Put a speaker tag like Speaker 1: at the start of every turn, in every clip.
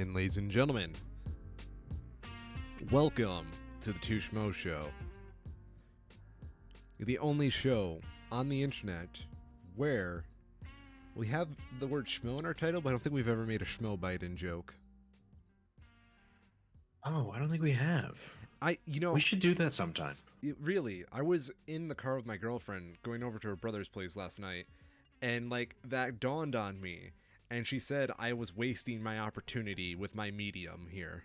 Speaker 1: And ladies and gentlemen, welcome to the Schmoes Show. The only show on the internet where we have the word schmo in our title, but I don't think we've ever made a schmo bite-in joke.
Speaker 2: Oh, I don't think we have. We should do that sometime.
Speaker 1: Really, I was in the car with my girlfriend going over to her brother's place last night, and that dawned on me, and she said I was wasting my opportunity with my medium here.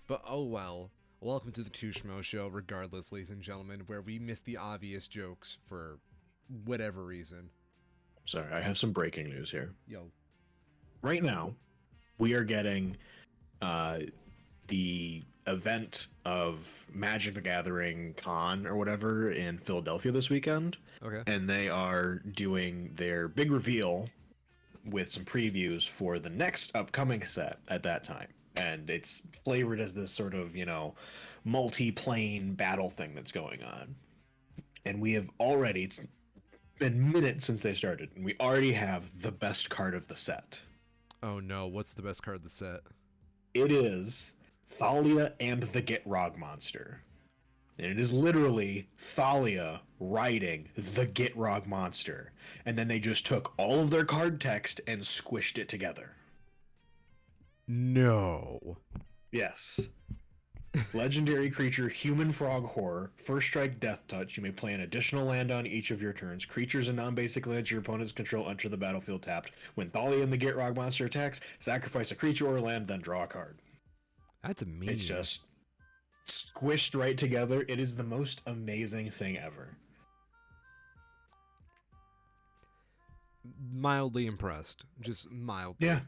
Speaker 1: But oh well. Welcome to the Schmoes Show, regardless, ladies and gentlemen, where we miss the obvious jokes for whatever reason.
Speaker 2: Sorry, I have some breaking news here.
Speaker 1: Yo.
Speaker 2: Right now, we are getting the event of Magic the Gathering Con or whatever in Philadelphia this weekend.
Speaker 1: Okay.
Speaker 2: And they are doing their big reveal with some previews for the next upcoming set at that time. And it's flavored as this sort of, multi-plane battle thing that's going on. And we have already, it's been minutes since they started, and we already have the best card of the set.
Speaker 1: Oh no, what's the best card of the set?
Speaker 2: It is Thalia and the Gitrog monster. And it is literally Thalia riding the Gitrog monster. And then they just took all of their card text and squished it together.
Speaker 1: No.
Speaker 2: Yes. Legendary creature, human frog horror. First strike, death touch. You may play an additional land on each of your turns. Creatures and non-basic lands your opponents control enter the battlefield tapped. When Thalia and the Gitrog monster attacks, sacrifice a creature or land, then draw a card.
Speaker 1: That's mean.
Speaker 2: It's just squished right together. It is the most amazing thing ever.
Speaker 1: Mildly impressed. Just mildly.
Speaker 2: Yeah.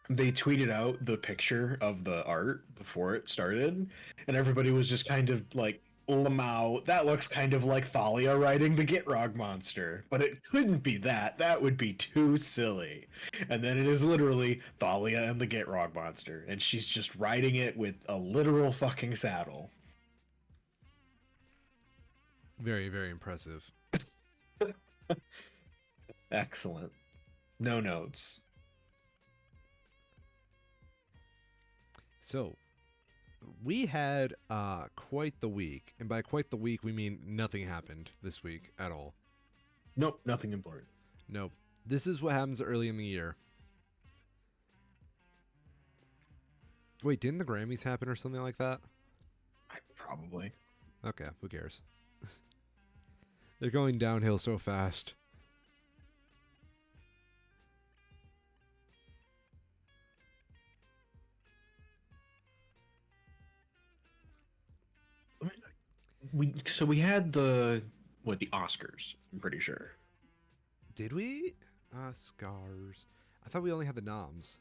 Speaker 2: They tweeted out the picture of the art before it started, and everybody was just kind of like, Lamau, that looks kind of like Thalia riding the Gitrog monster. But it couldn't be that. That would be too silly. And then it is literally Thalia and the Gitrog monster, and she's just riding it with a literal fucking saddle.
Speaker 1: Very, very impressive.
Speaker 2: Excellent. No notes.
Speaker 1: So, we had quite the week, and by quite the week, we mean nothing happened this week at all.
Speaker 2: Nope, nothing important.
Speaker 1: Nope. This is what happens early in the year. Wait, didn't the Grammys happen or something like that?
Speaker 2: Probably.
Speaker 1: Okay, who cares? They're going downhill so fast.
Speaker 2: We had the Oscars, I'm pretty sure.
Speaker 1: Did we? Oscars. I thought we only had the noms.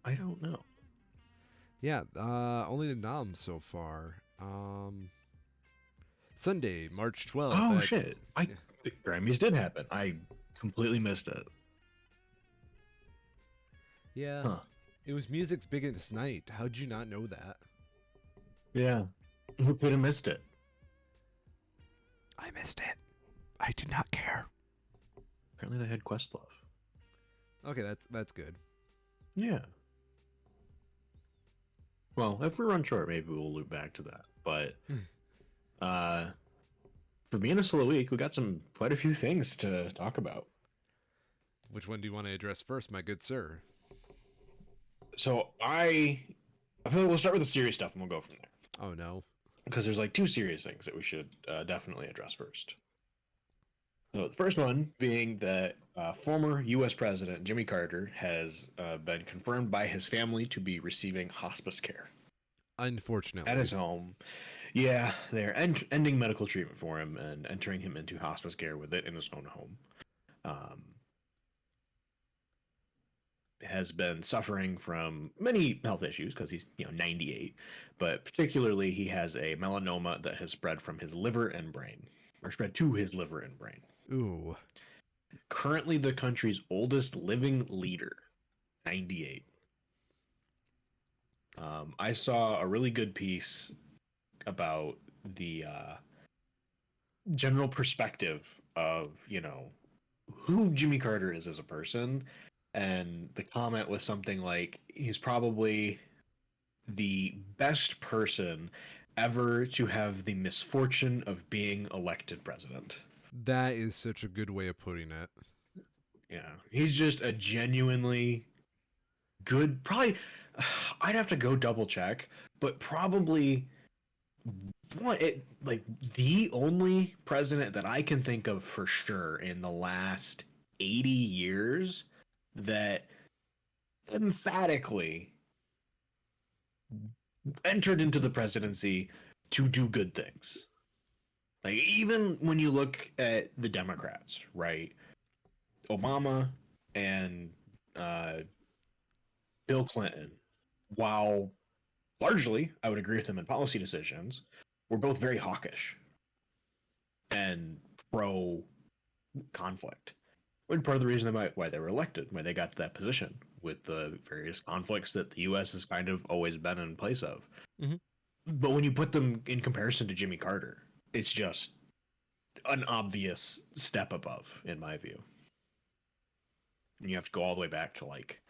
Speaker 2: I don't know.
Speaker 1: Yeah, only the noms so far. Sunday, March 12th.
Speaker 2: Oh shit. The Grammys did happen. I completely missed it.
Speaker 1: Yeah.
Speaker 2: Huh.
Speaker 1: It was music's biggest night. How'd you not know that?
Speaker 2: Yeah. Who could have missed it?
Speaker 1: I missed it. I did not care.
Speaker 2: Apparently they had Questlove.
Speaker 1: Okay, that's good.
Speaker 2: Yeah. Well, if we run short, maybe we'll loop back to that. But for being a slow week, we got quite a few things to talk about.
Speaker 1: Which one do you want to address first, my good sir?
Speaker 2: So I feel like we'll start with the serious stuff and we'll go from there.
Speaker 1: Oh no.
Speaker 2: Because there's two serious things that we should definitely address first. So the first one being that former U.S. President Jimmy Carter has been confirmed by his family to be receiving hospice care.
Speaker 1: Unfortunately.
Speaker 2: At his home. Yeah, they're ending medical treatment for him and entering him into hospice care with it in his own home. Has been suffering from many health issues because he's 98, but particularly he has a melanoma that has spread from his liver and brain, or spread to his liver and brain.
Speaker 1: Ooh.
Speaker 2: Currently the country's oldest living leader, 98. I saw a really good piece about the general perspective of, who Jimmy Carter is as a person, and the comment was something like he's probably the best person ever to have the misfortune of being elected president.
Speaker 1: That is such a good way of putting it.
Speaker 2: Yeah, he's just a genuinely good. Probably, I'd have to go double check, but probably like the only president that I can think of for sure in the last 80 years that emphatically entered into the presidency to do good things. Like even when you look at the Democrats, right? Obama and uh, Bill Clinton, while largely I would agree with him in policy decisions, were both very hawkish and pro conflict. And part of the reason why they were elected, why they got to that position with the various conflicts that the U.S. has kind of always been in place of.
Speaker 1: Mm-hmm.
Speaker 2: But when you put them in comparison to Jimmy Carter, it's just an obvious step above, in my view. And you have to go all the way back to like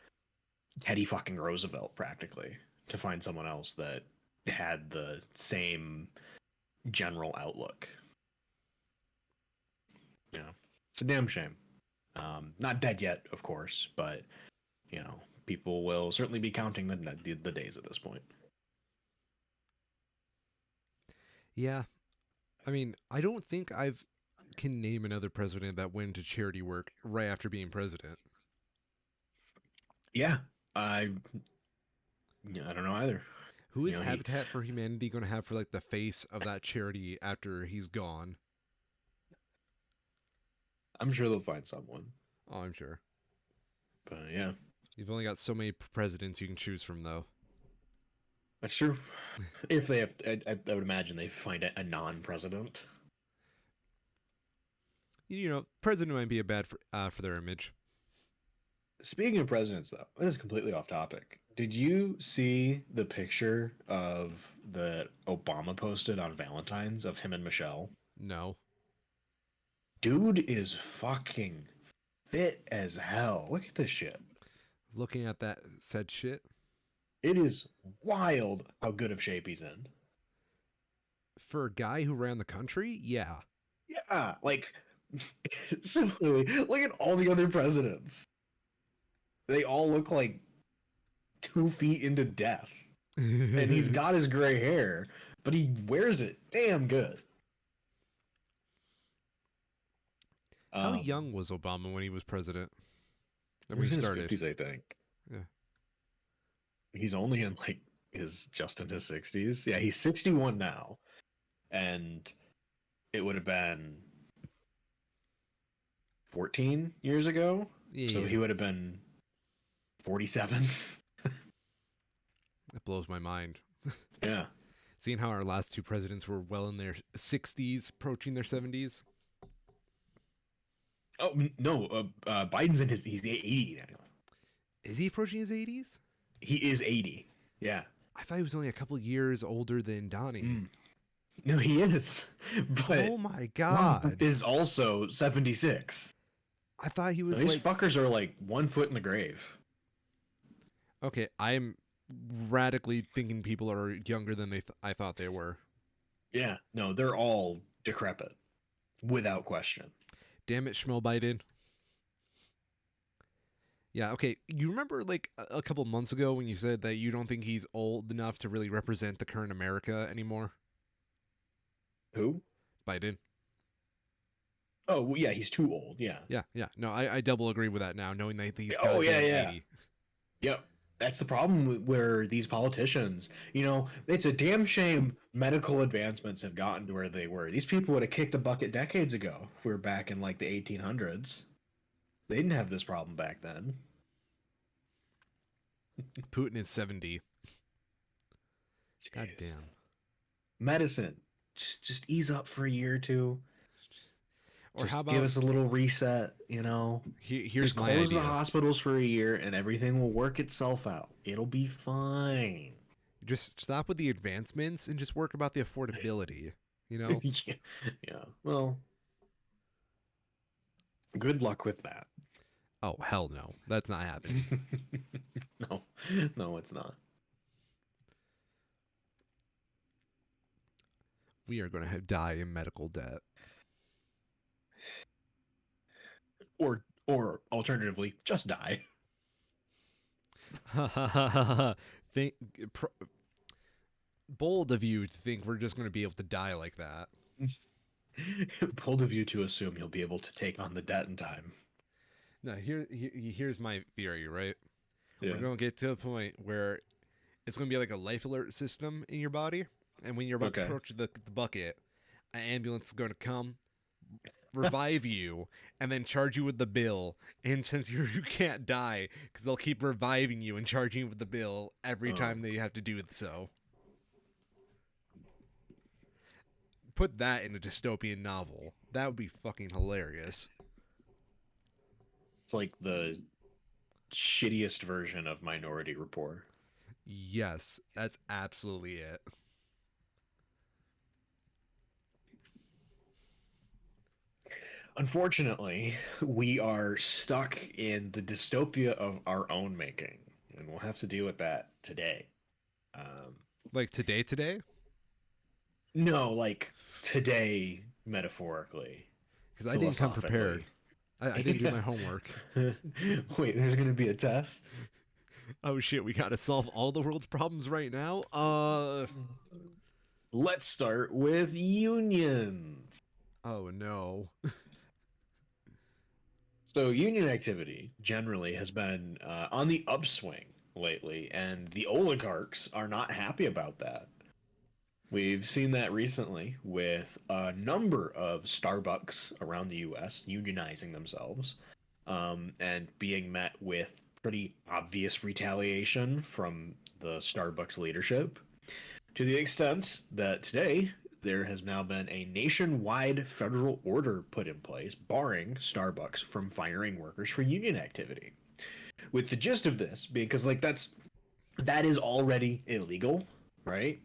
Speaker 2: Teddy fucking Roosevelt, practically, to find someone else that had the same general outlook. You know, it's a damn shame. Not dead yet, of course, but you know, people will certainly be counting the days at this point.
Speaker 1: Yeah, I mean, I don't think I've can name another president that went to charity work right after being president.
Speaker 2: Yeah, I I don't know either.
Speaker 1: Who
Speaker 2: You
Speaker 1: is
Speaker 2: know, he.
Speaker 1: Habitat for Humanity going to have for like the face of that charity after he's gone?
Speaker 2: I'm sure they'll find someone,
Speaker 1: Oh, I'm sure.
Speaker 2: but yeah,
Speaker 1: You've only got so many presidents you can choose from, though.
Speaker 2: that's true. If they have, I would imagine they find a non-president.
Speaker 1: You know, president might be a bad for their image.
Speaker 2: Speaking of presidents, though, this is completely off topic. Did you see the picture of that Obama posted on Valentine's of him and Michelle?
Speaker 1: No.
Speaker 2: Dude is fucking fit as hell. Look at this shit.
Speaker 1: Looking at that said shit.
Speaker 2: It is wild how good of shape he's in.
Speaker 1: For a guy who ran the country, yeah.
Speaker 2: Yeah, like similarly, look at all the other presidents. They all look like 2 feet into death. And he's got his gray hair, but he wears it damn good.
Speaker 1: How
Speaker 2: Um,
Speaker 1: young was Obama when he was president?
Speaker 2: he
Speaker 1: When
Speaker 2: was
Speaker 1: he
Speaker 2: in his
Speaker 1: started?
Speaker 2: 50s, I think.
Speaker 1: Yeah.
Speaker 2: He's only in like his just in his 60s. Yeah, he's 61 now. And it would have been 14 years ago. So
Speaker 1: Yeah.
Speaker 2: he would have been 47.
Speaker 1: That blows my mind.
Speaker 2: Yeah.
Speaker 1: Seeing how our last two presidents were well in their 60s, approaching their 70s.
Speaker 2: Oh no, Biden's in he's 80 now.
Speaker 1: Is he approaching his 80s?
Speaker 2: He is 80. Yeah.
Speaker 1: I thought he was only a couple years older than Donnie.
Speaker 2: Mm. No, he is. But
Speaker 1: Oh my
Speaker 2: Trump
Speaker 1: god.
Speaker 2: is also 76.
Speaker 1: I thought he was
Speaker 2: These
Speaker 1: like
Speaker 2: fuckers are like 1 foot in the grave.
Speaker 1: Okay, I'm radically thinking people are younger than I thought they were.
Speaker 2: Yeah. No, they're all decrepit, without question.
Speaker 1: Damn it, Schmo Biden. Yeah, okay. You remember like a couple months ago when you said that you don't think he's old enough to really represent the current America anymore?
Speaker 2: Who?
Speaker 1: Biden.
Speaker 2: Oh, well, yeah, he's too old. Yeah.
Speaker 1: Yeah, yeah. No, I double agree with that now, knowing that he's
Speaker 2: Oh, yeah,
Speaker 1: goddamn
Speaker 2: yeah.
Speaker 1: 80.
Speaker 2: Yep. That's the problem where these politicians, you know, it's a damn shame medical advancements have gotten to where they were. These people would have kicked the bucket decades ago if we were back in like the 1800s. They didn't have this problem back then.
Speaker 1: Putin is 70. God
Speaker 2: Jeez.
Speaker 1: damn.
Speaker 2: Medicine. Just ease up for a year or two.
Speaker 1: Or
Speaker 2: Just
Speaker 1: how
Speaker 2: give
Speaker 1: about
Speaker 2: us a little reset, you know?
Speaker 1: here's
Speaker 2: Just
Speaker 1: my
Speaker 2: close
Speaker 1: idea.
Speaker 2: the hospitals for a year and everything will work itself out. It'll be fine.
Speaker 1: Just stop with the advancements and just work about the affordability, you know?
Speaker 2: Yeah. Yeah. Well, Good luck with that.
Speaker 1: Oh, hell no. That's not happening.
Speaker 2: No, no, it's not.
Speaker 1: We are going to die in medical debt.
Speaker 2: Or alternatively, just die.
Speaker 1: think pr- Bold of you to think we're just going to be able to die like that.
Speaker 2: Bold of you to assume you'll be able to take on the debt in time.
Speaker 1: No, here's my theory, right? We're
Speaker 2: Yeah.
Speaker 1: going to get to a point where it's going to be like a life alert system in your body, and when you're about to
Speaker 2: Okay.
Speaker 1: approach the bucket, an ambulance is going to come, revive you, and then charge you with the bill. And since you can't die, because they'll keep reviving you and charging you with the bill every
Speaker 2: Oh.
Speaker 1: time they have to do so. Put that in a dystopian novel. That would be fucking hilarious.
Speaker 2: It's like the shittiest version of Minority Report.
Speaker 1: Yes, that's absolutely it.
Speaker 2: Unfortunately, we are stuck in the dystopia of our own making, and we'll have to deal with that today. Um,
Speaker 1: Like today?
Speaker 2: no, like today, metaphorically,
Speaker 1: Because I didn't come prepared.
Speaker 2: philosophically.
Speaker 1: I didn't do my homework.
Speaker 2: Wait, there's going to be a test?
Speaker 1: Oh shit, we gotta solve all the world's problems right now?
Speaker 2: Let's start with unions.
Speaker 1: Oh no.
Speaker 2: So, union activity generally has been on the upswing lately, and the oligarchs are not happy about that. We've seen that recently with a number of Starbucks around the US unionizing themselves and being met with pretty obvious retaliation from the Starbucks leadership, to the extent that today there has now been a nationwide federal order put in place barring Starbucks from firing workers for union activity. With the gist of this being because like that is already illegal, right?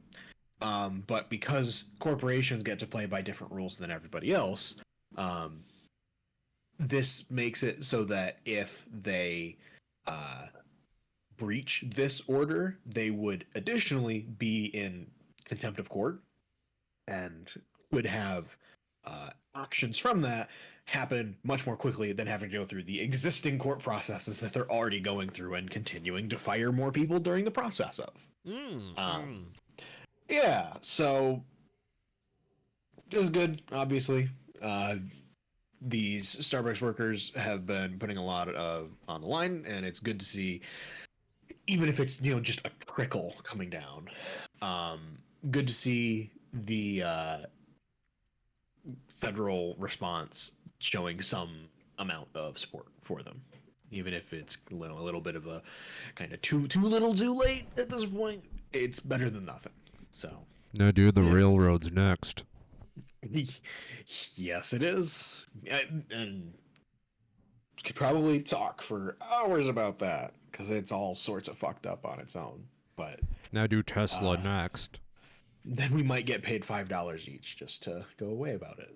Speaker 2: But because corporations get to play by different rules than everybody else, um, this makes it so that if they uh, breach this order, they would additionally be in contempt of court and would have actions from that happen much more quickly than having to go through the existing court processes that they're already going through and continuing to fire more people during the process of.
Speaker 1: Mm,
Speaker 2: Um,
Speaker 1: mm.
Speaker 2: yeah, so it was good, obviously. These Starbucks workers have been putting a lot of on the line, and it's good to see, even if it's just a trickle coming down. Um, Good to see the federal response showing some amount of support for them, even if it's a little bit of a kind of too little, too late at this point. It's better than nothing. So
Speaker 1: No, dude, the
Speaker 2: yeah.
Speaker 1: railroad's next.
Speaker 2: Yes, it is, and could probably talk for hours about that because it's all sorts of fucked up on its own. But
Speaker 1: Now do Tesla
Speaker 2: uh,
Speaker 1: next.
Speaker 2: then we might get paid $5 each just to go away about it.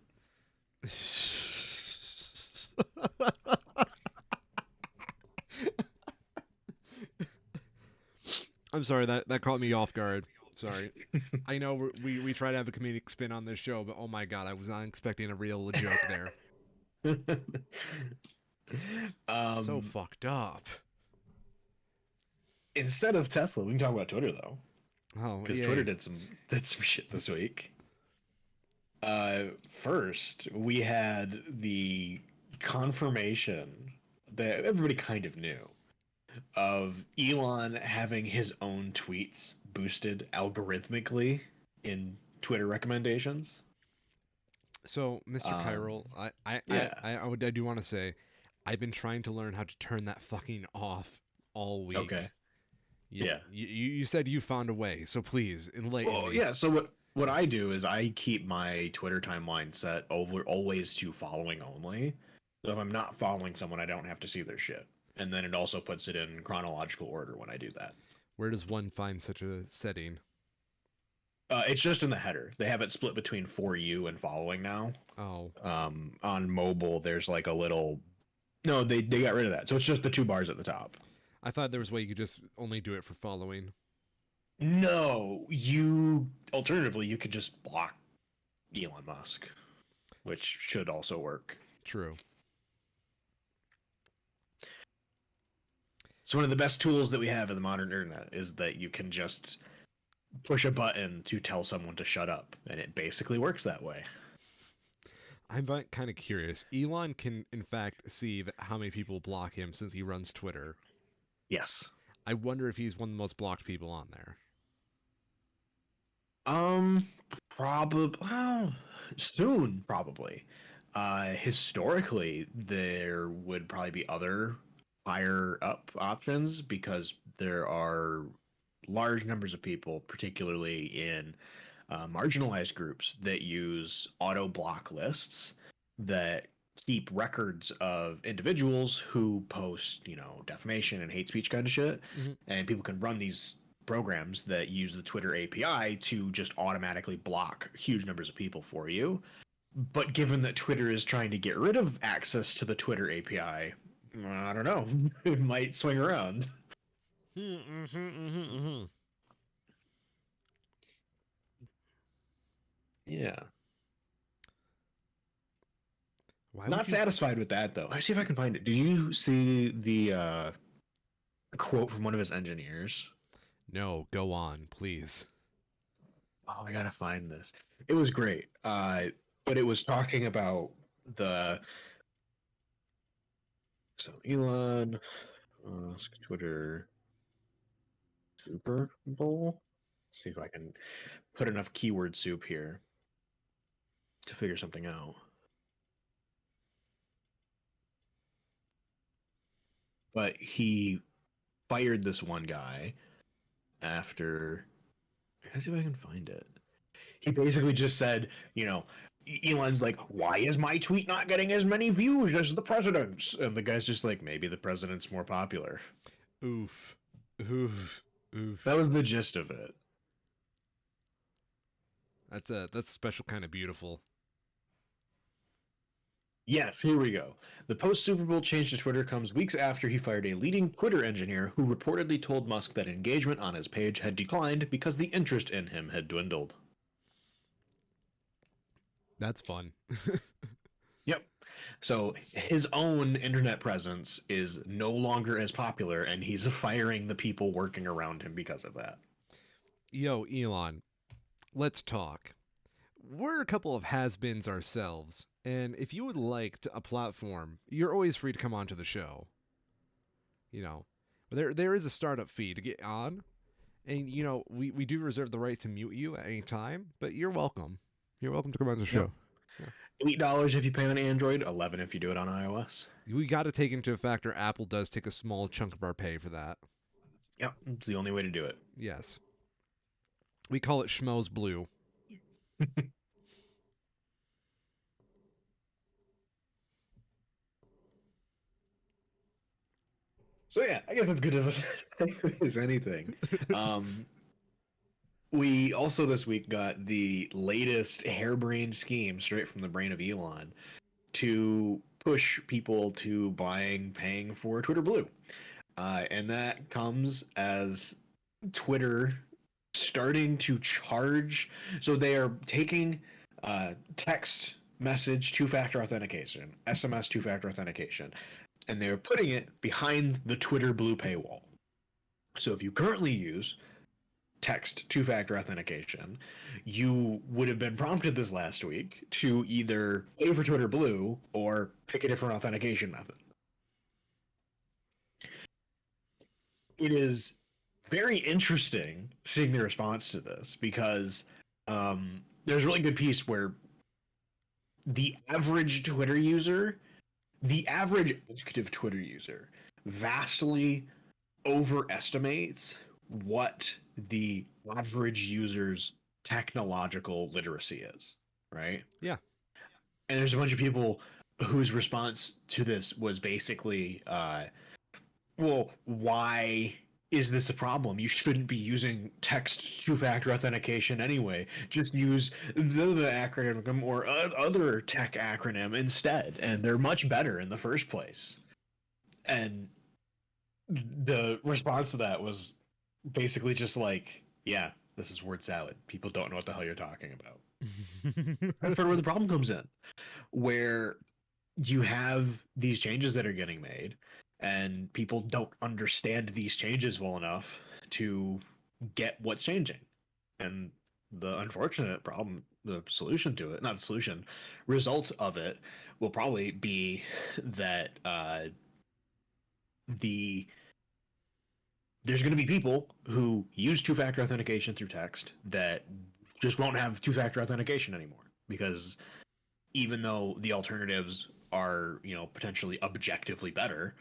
Speaker 1: I'm sorry, that caught me off guard. Sorry. I know we try to have a comedic spin on this show, but oh my god, I was not expecting a real joke there. So
Speaker 2: um,
Speaker 1: fucked up.
Speaker 2: Instead of Tesla, we can talk about Twitter though,
Speaker 1: Oh,
Speaker 2: because Twitter
Speaker 1: yay.
Speaker 2: did some shit this week. First, we had the confirmation that everybody kind of knew of Elon having his own tweets boosted algorithmically in Twitter recommendations.
Speaker 1: So, Mr.
Speaker 2: Um,
Speaker 1: Kyril,
Speaker 2: yeah.
Speaker 1: I do want to say, I've been trying to learn how to turn that fucking off all
Speaker 2: Okay.
Speaker 1: week.
Speaker 2: Yeah.
Speaker 1: You said you found a way, so please enlighten
Speaker 2: Well,
Speaker 1: me.
Speaker 2: yeah. So what I do is I keep my Twitter timeline set over always to following only. So if I'm not following someone, I don't have to see their shit. And then it also puts it in chronological order when I do that.
Speaker 1: Where does one find such a setting?
Speaker 2: It's just in the header. They have it split between for you and following now.
Speaker 1: Oh,
Speaker 2: On mobile, there's like a little. No, they got rid of that. So it's just the two bars at the top.
Speaker 1: I thought there was a way you could just only do it for following.
Speaker 2: No, you alternatively you could just block Elon Musk, which should also work.
Speaker 1: True.
Speaker 2: So one of the best tools that we have in the modern internet is that you can just push a button to tell someone to shut up, and it basically works that way.
Speaker 1: I'm kind of curious. Elon can, in fact, see how many people block him since he runs Twitter.
Speaker 2: Yes.
Speaker 1: I wonder if he's one of the most blocked people on there.
Speaker 2: Um, probably well, soon, probably. Historically, there would probably be other higher up options because there are large numbers of people, particularly in marginalized groups, that use auto block lists that keep records of individuals who post, defamation and hate speech kind of shit.
Speaker 1: Mm-hmm.
Speaker 2: And people can run these programs that use the Twitter API to just automatically block huge numbers of people for you. But given that Twitter is trying to get rid of access to the Twitter API, I don't know, it might swing around. Yeah.
Speaker 1: Why would
Speaker 2: Not
Speaker 1: you?
Speaker 2: satisfied with that though. Let's see if I can find it. Did you see the quote from one of his engineers?
Speaker 1: No, go on, please.
Speaker 2: Oh, I gotta find this. It was great. But it was talking about the Elon Musk Twitter Super Bowl. See if I can put enough keyword soup here to figure something out. But he fired this one guy after. Let's see if I can find it. He basically just said, Elon's like, why is my tweet not getting as many views as the president's? And the guy's just like, maybe the president's more popular.
Speaker 1: Oof. Oof.
Speaker 2: That
Speaker 1: Oof.
Speaker 2: was the gist of it.
Speaker 1: That's a special kind of beautiful.
Speaker 2: Yes, here we go. The post Super Bowl change to Twitter comes weeks after he fired a leading Twitter engineer who reportedly told Musk that engagement on his page had declined because the interest in him had dwindled.
Speaker 1: That's fun.
Speaker 2: Yep. So his own internet presence is no longer as popular, and he's firing the people working around him because of that.
Speaker 1: Yo, Elon, let's talk. We're a couple of has-beens ourselves, and if you would like a platform, you're always free to come onto the show. You know, but there is a startup fee to get on, and we do reserve the right to mute you at any time, but you're welcome. You're welcome to come on the
Speaker 2: Yep.
Speaker 1: show.
Speaker 2: $8 if you pay on Android, 11 if you do it on iOS.
Speaker 1: We got to take into factor Apple does take a small chunk of our pay for that.
Speaker 2: Yep, it's the only way to do it.
Speaker 1: Yes. We call it Schmoes Blue.
Speaker 2: So yeah, I guess that's good of a segue as anything. We also this week got the latest harebrained scheme straight from the brain of Elon to push people to paying for Twitter Blue. And that comes as Twitter starting to charge. So they are taking text message two-factor authentication, SMS two-factor authentication, and they're putting it behind the Twitter Blue paywall. So if you currently use text two-factor authentication, you would have been prompted this last week to either pay for Twitter Blue or pick a different authentication method. It is very interesting seeing the response to this because there's a really good piece where the average active Twitter user vastly overestimates what the average user's technological literacy is, right?
Speaker 1: Yeah.
Speaker 2: And there's a bunch of people whose response to this was basically, well, why is this a problem? You shouldn't be using text two-factor authentication anyway. Just use the acronym or other tech acronym instead, and they're much better in the first place. And the response to that was basically just like, yeah, this is word salad. People don't know what the hell you're talking about. That's part of where the problem comes in, where you have these changes that are getting made, and people don't understand these changes well enough to get what's changing. And the unfortunate problem, the solution to it, not the solution, result of it will probably be that the there's going to be people who use two-factor authentication through text that just won't have two-factor authentication anymore, because even though the alternatives are, potentially objectively better,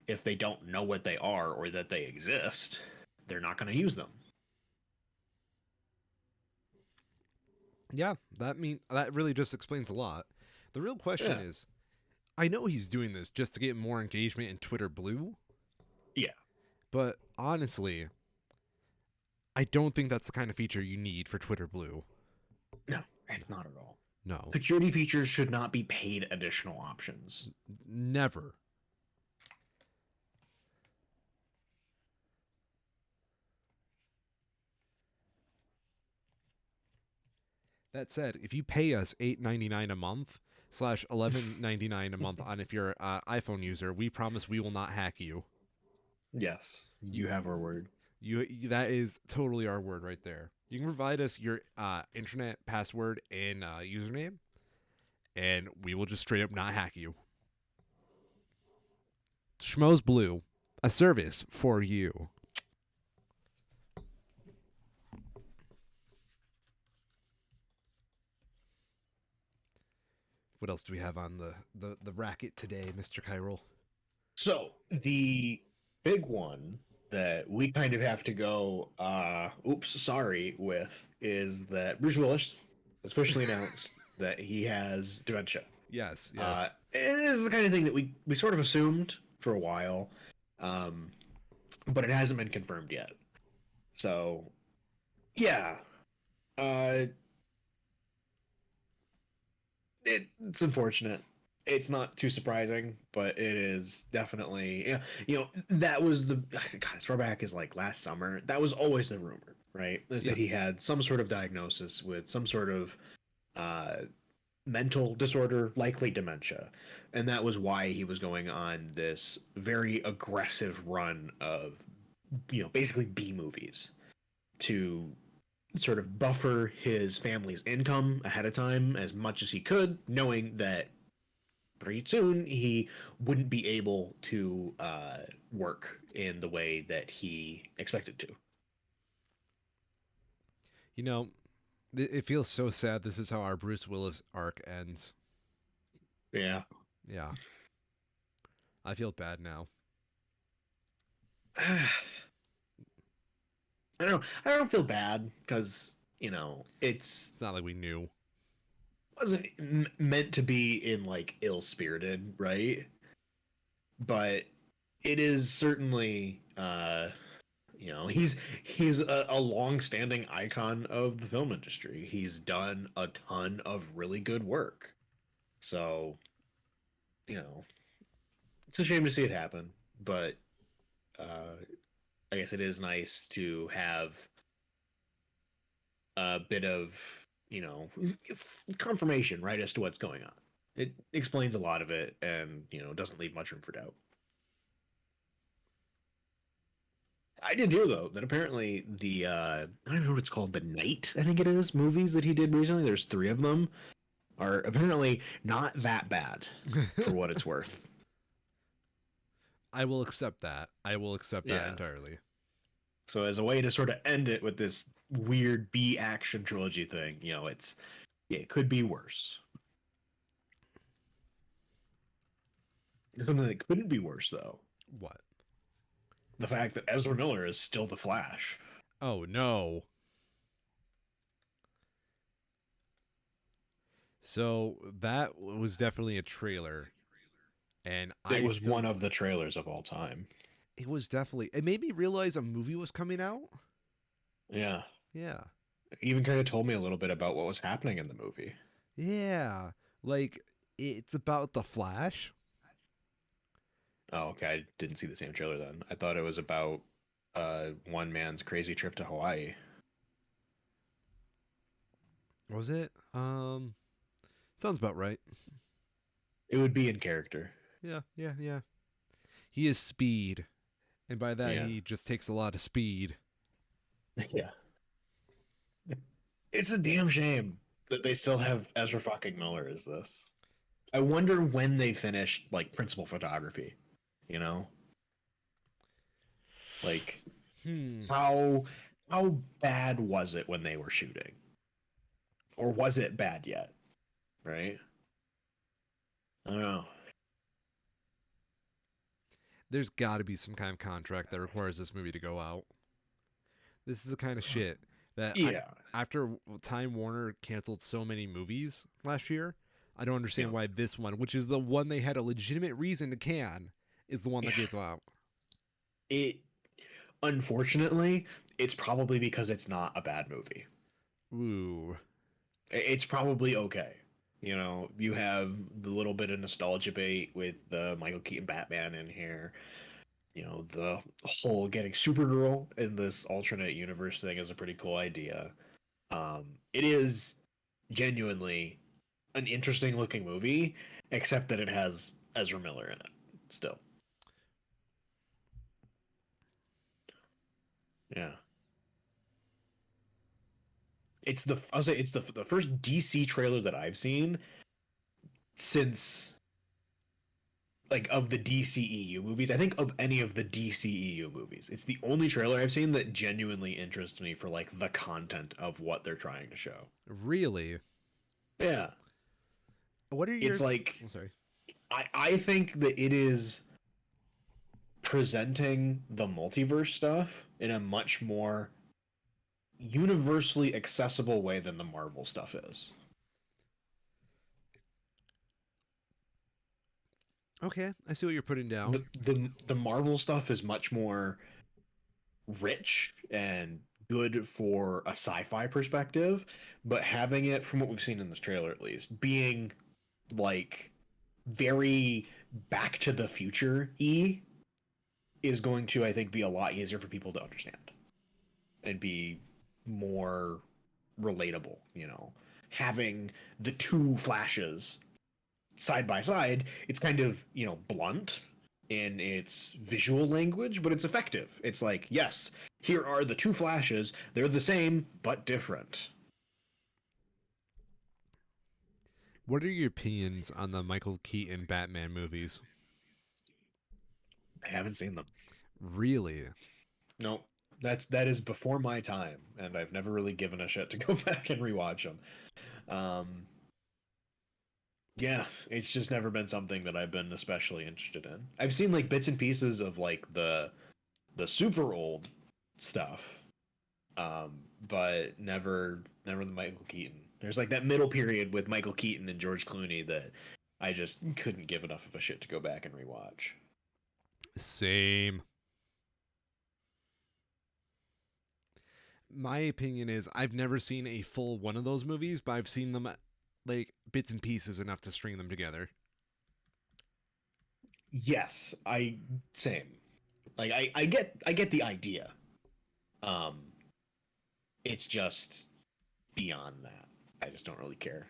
Speaker 2: if they don't know what they are or that they exist, they're not going to use them.
Speaker 1: Yeah, that really just explains a lot. The real question
Speaker 2: Yeah.
Speaker 1: is, I know he's doing this just to get more engagement in Twitter Blue,
Speaker 2: Yeah.
Speaker 1: but honestly, I don't think that's the kind of feature you need for Twitter Blue.
Speaker 2: No, it's not at all.
Speaker 1: No,
Speaker 2: Security features should not be paid additional options.
Speaker 1: never. That said, if you pay us $8.99 a month slash $11.99 a month on if you're an iPhone user, we promise we will not hack you.
Speaker 2: Yes,
Speaker 1: You,
Speaker 2: you have our word.
Speaker 1: that is totally our word right there. You can provide us your internet password and username, and we will just straight up not hack you. Schmoes Blue, a service for you. What else do we have on the racket today, Mr. Kyril?
Speaker 2: So the big one that we kind of have to go oops sorry with is that Bruce Willis has officially announced that he has dementia.
Speaker 1: Yes, yes.
Speaker 2: It is the kind of thing that we sort of assumed for a while, um, but it hasn't been confirmed yet. So yeah, uh, it's unfortunate. It's not too surprising, but it is definitely, yeah. That was the God. As far back as like last summer, that was always the rumor, right? Is
Speaker 1: Yeah.
Speaker 2: that he had some sort of diagnosis with some sort of uh, mental disorder, likely dementia, and that was why he was going on this very aggressive run of, basically B movies to sort of buffer his family's income ahead of time as much as he could, knowing that pretty soon he wouldn't be able to work in the way that he expected to.
Speaker 1: You know, it feels so sad. This is how our Bruce Willis arc ends.
Speaker 2: Yeah.
Speaker 1: Yeah, I feel bad now.
Speaker 2: I don't feel bad because it's
Speaker 1: It's not like we knew.
Speaker 2: wasn't meant to be in like ill spirited, right? But it is certainly he's a long-standing icon of the film industry. He's done a ton of really good work. So, you know, it's a shame to see it happen, but uh I guess it is nice to have a bit of, confirmation, right, as to what's going on. It explains a lot of it and, doesn't leave much room for doubt. I did hear though that apparently the I don't know what it's called, the Night, I think it is, movies that he did recently. There's 3 of them are apparently not that bad for what it's worth.
Speaker 1: I will accept that. I will accept that
Speaker 2: Yeah.
Speaker 1: entirely.
Speaker 2: So as a way to sort of end it with this weird B action trilogy thing, it could be worse. Something that couldn't be worse though.
Speaker 1: What?
Speaker 2: The fact that Ezra Miller is still the Flash.
Speaker 1: Oh no. So that was definitely a trailer, and
Speaker 2: It
Speaker 1: I
Speaker 2: was
Speaker 1: still
Speaker 2: one of the trailers of all time.
Speaker 1: It was definitely. It made me realize a movie was coming out.
Speaker 2: Yeah.
Speaker 1: Yeah.
Speaker 2: Even kind of told me a little bit about what was happening in the movie.
Speaker 1: Yeah. Like, it's about the Flash.
Speaker 2: Oh, okay. I didn't see the same trailer then. I thought it was about one man's crazy trip to Hawaii.
Speaker 1: Was it? Sounds about right.
Speaker 2: It would be in character.
Speaker 1: Yeah, yeah, yeah. He is Speed, and by that
Speaker 2: Yeah.
Speaker 1: he just takes a lot of speed.
Speaker 2: Yeah. It's a damn shame that they still have Ezra fucking Miller as this. I wonder when they finished like principal photography, you know? Like
Speaker 1: Hmm.
Speaker 2: how how bad was it when they were shooting? Or was it bad yet? Right? I don't know.
Speaker 1: There's got to be some kind of contract that requires this movie to go out. This is the kind of shit that
Speaker 2: Yeah.
Speaker 1: after Time Warner canceled so many movies last year, I don't
Speaker 2: Yeah.
Speaker 1: understand why this one, which is the one they had a legitimate reason to can, is the one that gets out.
Speaker 2: It unfortunately, it's probably because it's not a bad movie.
Speaker 1: Ooh.
Speaker 2: It's probably okay. You know, you have the little bit of nostalgia bait with the Michael Keaton Batman in here. You know, the whole getting Supergirl in this alternate universe thing is a pretty cool idea. It is genuinely an interesting looking movie, except that it has Ezra Miller in it still. Yeah. I'll say it's the first DC trailer that I've seen since like of the DCEU movies. I think of any of the DCEU movies. It's the only trailer I've seen that genuinely interests me for like the content of what they're trying to show.
Speaker 1: Really?
Speaker 2: Yeah.
Speaker 1: What are your.
Speaker 2: It's like
Speaker 1: I'm sorry.
Speaker 2: I think that it is presenting the multiverse stuff in a much more universally accessible way than the Marvel stuff is.
Speaker 1: Okay, I see what you're putting down.
Speaker 2: The Marvel stuff is much more rich and good for a sci-fi perspective, but having it, from what we've seen in this trailer at least, being like very Back to the Future is going to, I think, be a lot easier for people to understand and be more relatable, you know. Having the two flashes side by side, it's kind of, you know, blunt in its visual language, but it's effective. It's like, yes, here are the two flashes. They're the same, but different.
Speaker 1: What are your opinions on the Michael Keaton Batman movies?
Speaker 2: I haven't seen them.
Speaker 1: Really?
Speaker 2: No, that is before my time, and I've never really given a shit to go back and rewatch them. Um, yeah, it's just never been something that I've been especially interested in. I've seen like bits and pieces of like the super old stuff, but never the Michael Keaton. There's like that middle period with Michael Keaton and George Clooney that I just couldn't give enough of a shit to go back and rewatch.
Speaker 1: Same. My opinion is I've never seen a full one of those movies, but I've seen them like bits and pieces enough to string them together.
Speaker 2: Yes, I same. Like I get the idea. Um, it's just beyond that. I just don't really care.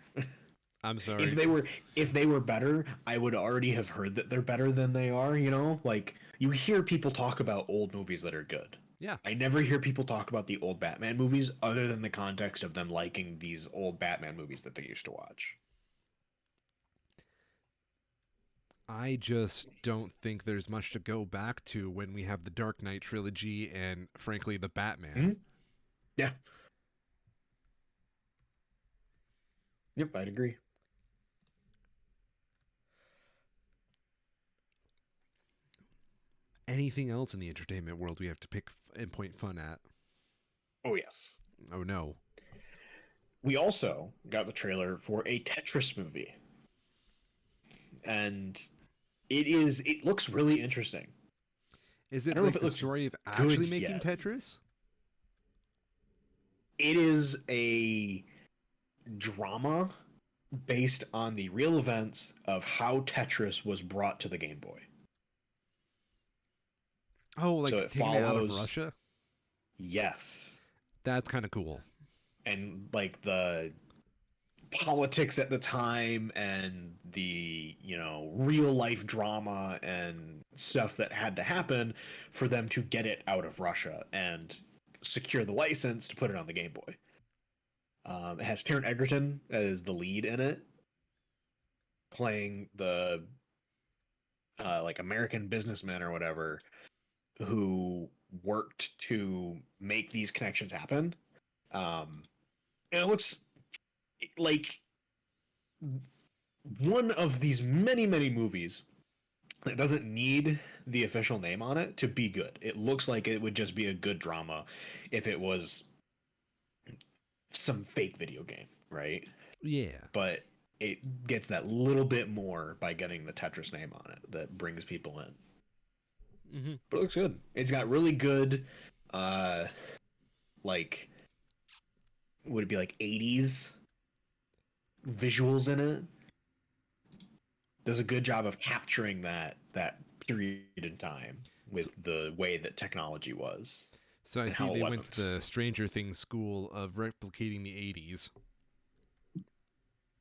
Speaker 1: I'm
Speaker 2: if
Speaker 1: sorry.
Speaker 2: they were if they were better, I would already have heard that they're better than they are, you know? Like you hear people talk about old movies that are good.
Speaker 1: Yeah.
Speaker 2: I never hear people talk about the old Batman movies other than the context of them liking these old Batman movies that they used to watch.
Speaker 1: I just don't think there's much to go back to when we have the Dark Knight trilogy and, frankly, the Batman.
Speaker 2: Mhm. Yeah. Yep, I'd agree.
Speaker 1: Anything else in the entertainment world we have to pick and point fun at?
Speaker 2: Oh yes.
Speaker 1: Oh no.
Speaker 2: We also got the trailer for a Tetris movie. And it looks really interesting.
Speaker 1: Is
Speaker 2: I
Speaker 1: it
Speaker 2: don't know if
Speaker 1: like
Speaker 2: it
Speaker 1: the
Speaker 2: looks
Speaker 1: story of actually
Speaker 2: good
Speaker 1: making
Speaker 2: yet.
Speaker 1: Tetris?
Speaker 2: It is a drama based on the real events of how Tetris was brought to the Game Boy.
Speaker 1: Oh,
Speaker 2: So
Speaker 1: like
Speaker 2: it
Speaker 1: taking it out of
Speaker 2: follows,
Speaker 1: Russia?
Speaker 2: yes,
Speaker 1: That's kind of cool.
Speaker 2: and like the politics at the time and the, real life drama and stuff that had to happen for them to get it out of Russia and secure the license to put it on the Game Boy. It has Taron Egerton as the lead in it, playing the like American businessman or whatever who worked to make these connections happen. And it looks like one of these many, many movies that doesn't need the official name on it to be good. It looks like it would just be a good drama if it was some fake video game, right?
Speaker 1: Yeah.
Speaker 2: But it gets that little bit more by getting the Tetris name on it that brings people in.
Speaker 1: Hmm.
Speaker 2: But it looks good. It's got really good, uh, like, would it be like 80s visuals in it? Does a good job of capturing that period in time
Speaker 1: So,
Speaker 2: with the way that technology was
Speaker 1: so I
Speaker 2: and
Speaker 1: see
Speaker 2: how it
Speaker 1: they went to
Speaker 2: wasn't.
Speaker 1: the Stranger Things school of replicating the 80s.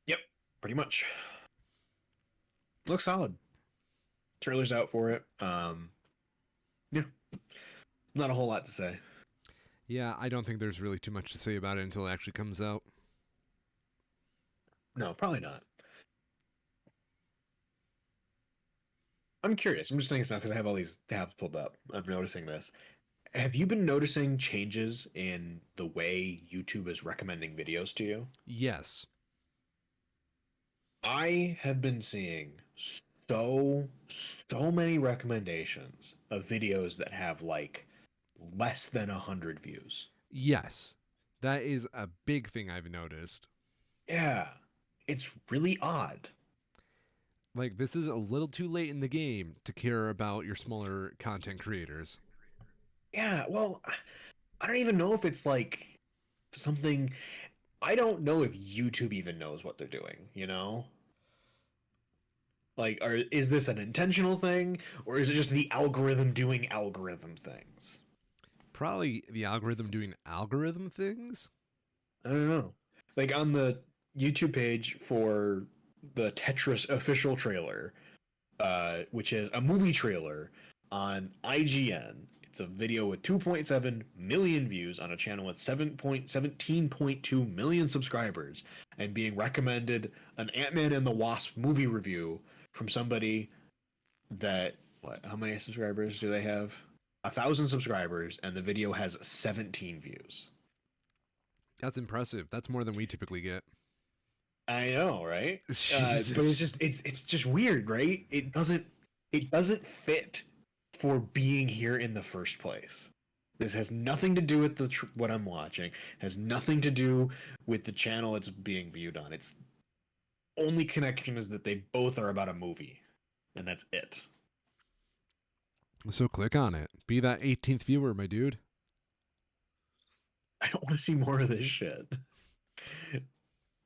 Speaker 2: Yep, pretty much. Looks solid. Trailer's out for it. Yeah, not a whole lot to say.
Speaker 1: Yeah, I don't think there's really too much to say about it until it actually comes out.
Speaker 2: No, probably not. I'm curious. I'm just thinking now because I have all these tabs pulled up. I'm noticing this. Have you been noticing changes in the way YouTube is recommending videos to you?
Speaker 1: Yes.
Speaker 2: I have been seeing so many recommendations of videos that have like less than 100 views.
Speaker 1: Yes. That is a big thing I've noticed.
Speaker 2: Yeah, it's really odd.
Speaker 1: Like, this is a little too late in the game to care about your smaller content creators.
Speaker 2: Yeah, well, I don't even know if it's like something. I don't know if YouTube even knows what they're doing, you know? Like, is this an intentional thing, or is it just the algorithm doing algorithm things?
Speaker 1: Probably the algorithm doing algorithm things?
Speaker 2: I don't know. Like on the YouTube page for the Tetris official trailer, which is a movie trailer on IGN. It's a video with 2.7 million views on a channel with 17.2 million subscribers and being recommended an Ant-Man and the Wasp movie review from somebody that how many subscribers do they have? 1,000 subscribers, and the video has 17 views.
Speaker 1: That's impressive. That's more than we typically get.
Speaker 2: I know, right? But
Speaker 1: Jesus.
Speaker 2: it's just weird, right? It doesn't fit for being here in the first place. This has nothing to do with what I'm watching. Has nothing to do with the channel it's being viewed on. Its only connection is that they both are about a movie, and that's it.
Speaker 1: So click on it. Be that 18th viewer, my dude.
Speaker 2: I don't want to see more of this shit.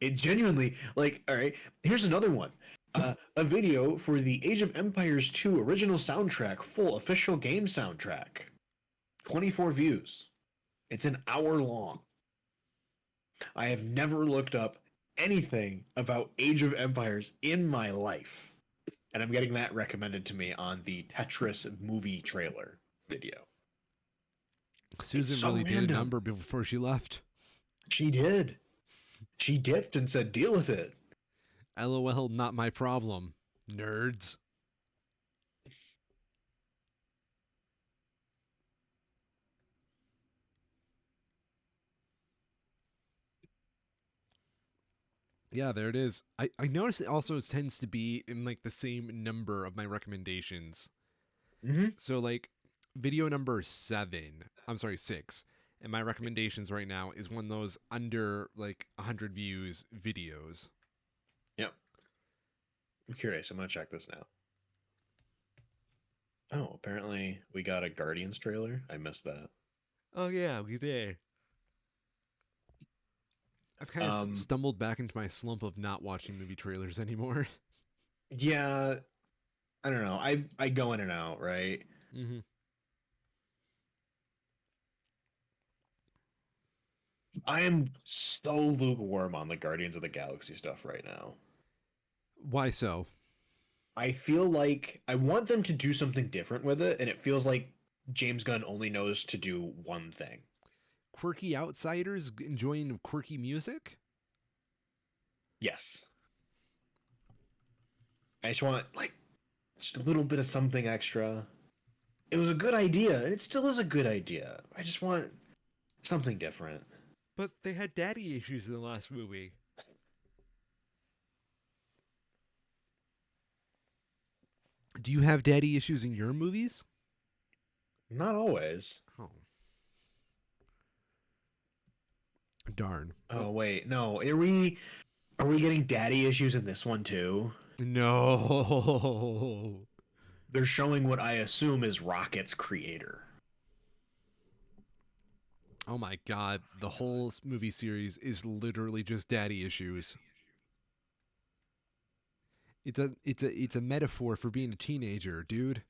Speaker 2: It genuinely, like, all right, here's another one. A video for the Age of Empires 2 original soundtrack, full official game soundtrack. 24 views. It's an hour long. I have never looked up anything about Age of Empires in my life. And I'm getting that recommended to me on the Tetris movie trailer video. It's
Speaker 1: Susan
Speaker 2: so
Speaker 1: really did a
Speaker 2: random.
Speaker 1: number before she left.
Speaker 2: She did. She dipped and said, deal with it.
Speaker 1: LOL, not my problem. Nerds. Yeah, there it is. I noticed it also tends to be in like the same number of my recommendations.
Speaker 2: Mm-hmm.
Speaker 1: So like video number 7, I'm sorry, 6. And my recommendations right now is one of those under like 100 views videos.
Speaker 2: Yep. I'm curious. I'm going to check this now. Oh, apparently we got a Guardians trailer. I missed that.
Speaker 1: Oh yeah, we did. I've kind of
Speaker 2: Um,
Speaker 1: stumbled back into my slump of not watching movie trailers anymore.
Speaker 2: yeah, I don't know. I go in and out, right?
Speaker 1: hmm
Speaker 2: I am so lukewarm on the Guardians of the Galaxy stuff right now.
Speaker 1: Why so?
Speaker 2: I feel like I want them to do something different with it, and it feels like James Gunn only knows to do one thing.
Speaker 1: Quirky outsiders enjoying quirky music?
Speaker 2: Yes. I just want like just a little bit of something extra. It was a good idea, and it still is a good idea. I just want something different.
Speaker 1: But they had daddy issues in the last movie. Do you have daddy issues in your movies?
Speaker 2: Not always.
Speaker 1: Oh, darn. Well,
Speaker 2: Oh wait, no. Are we getting daddy issues in this one too?
Speaker 1: no.
Speaker 2: They're showing what I assume is Rocket's creator.
Speaker 1: Oh my god, the whole movie series is literally just daddy issues. It's a metaphor for being a teenager, dude.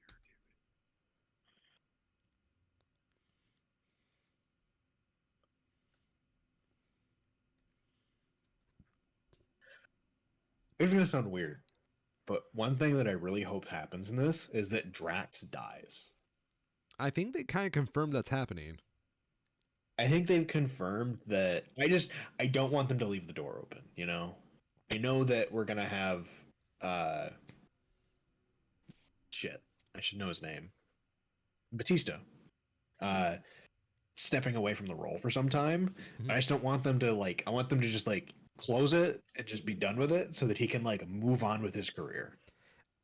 Speaker 2: This is gonna sound weird, but one thing that I really hope happens in this is that Drax dies.
Speaker 1: I think they kind of confirmed that's happening.
Speaker 2: I think they've confirmed that. I don't want them to leave the door open, you know? I know that we're gonna have uh shit. I should know his name. Batista. Uh stepping away from the role for some time.
Speaker 1: Mhm.
Speaker 2: But I just don't want them to like I want them to just like close it and just be done with it so that he can like move on with his career.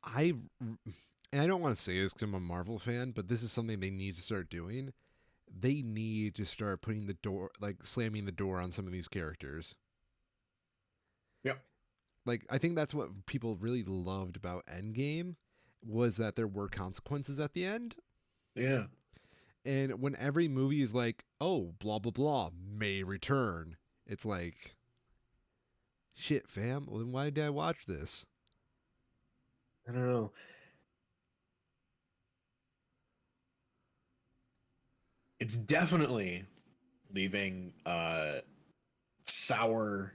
Speaker 1: I and I don't want to say this because I'm a Marvel fan, but this is something they need to start doing. They need to start putting the door, like slamming the door on some of these characters.
Speaker 2: Yep.
Speaker 1: Like I think that's what people really loved about Endgame was that there were consequences at the end.
Speaker 2: Yeah.
Speaker 1: And when every movie is like, oh, blah blah blah may return, it's like, shit, fam. Well, then why did I watch this?
Speaker 2: I don't know. It's definitely leaving sour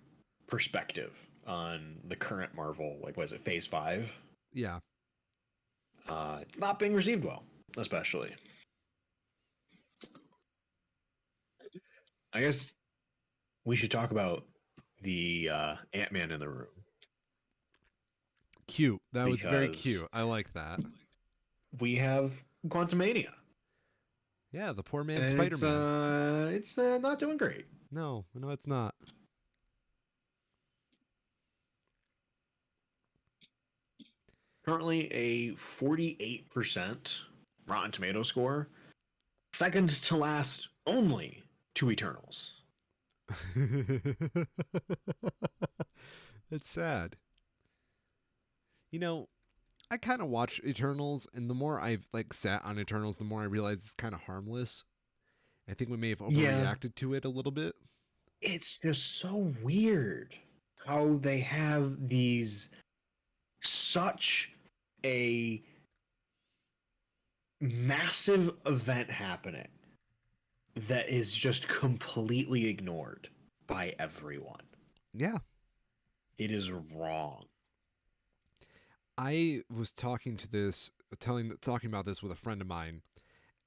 Speaker 2: perspective on the current Marvel, like was it Phase 5?
Speaker 1: Yeah,
Speaker 2: It's not being received well, especially. I guess we should talk about the Ant-Man in the room
Speaker 1: cute. That was very
Speaker 2: because
Speaker 1: cute. I like that.
Speaker 2: we have Quantumania,
Speaker 1: Yeah, the poor man's
Speaker 2: and
Speaker 1: Spider Man.
Speaker 2: it's not doing great.
Speaker 1: No, no, it's not.
Speaker 2: Currently a 48% Rotten Tomato score, second to last only to Eternals.
Speaker 1: It's sad. You know, I kind of watch Eternals, and the more I've like sat on Eternals, the more I realize it's kind of harmless. I think we may have
Speaker 2: Yeah,
Speaker 1: overreacted to it a little bit.
Speaker 2: it's just so weird how they have these such a massive event happening that is just completely ignored by everyone.
Speaker 1: Yeah,
Speaker 2: It is wrong.
Speaker 1: I was talking about this with a friend of mine,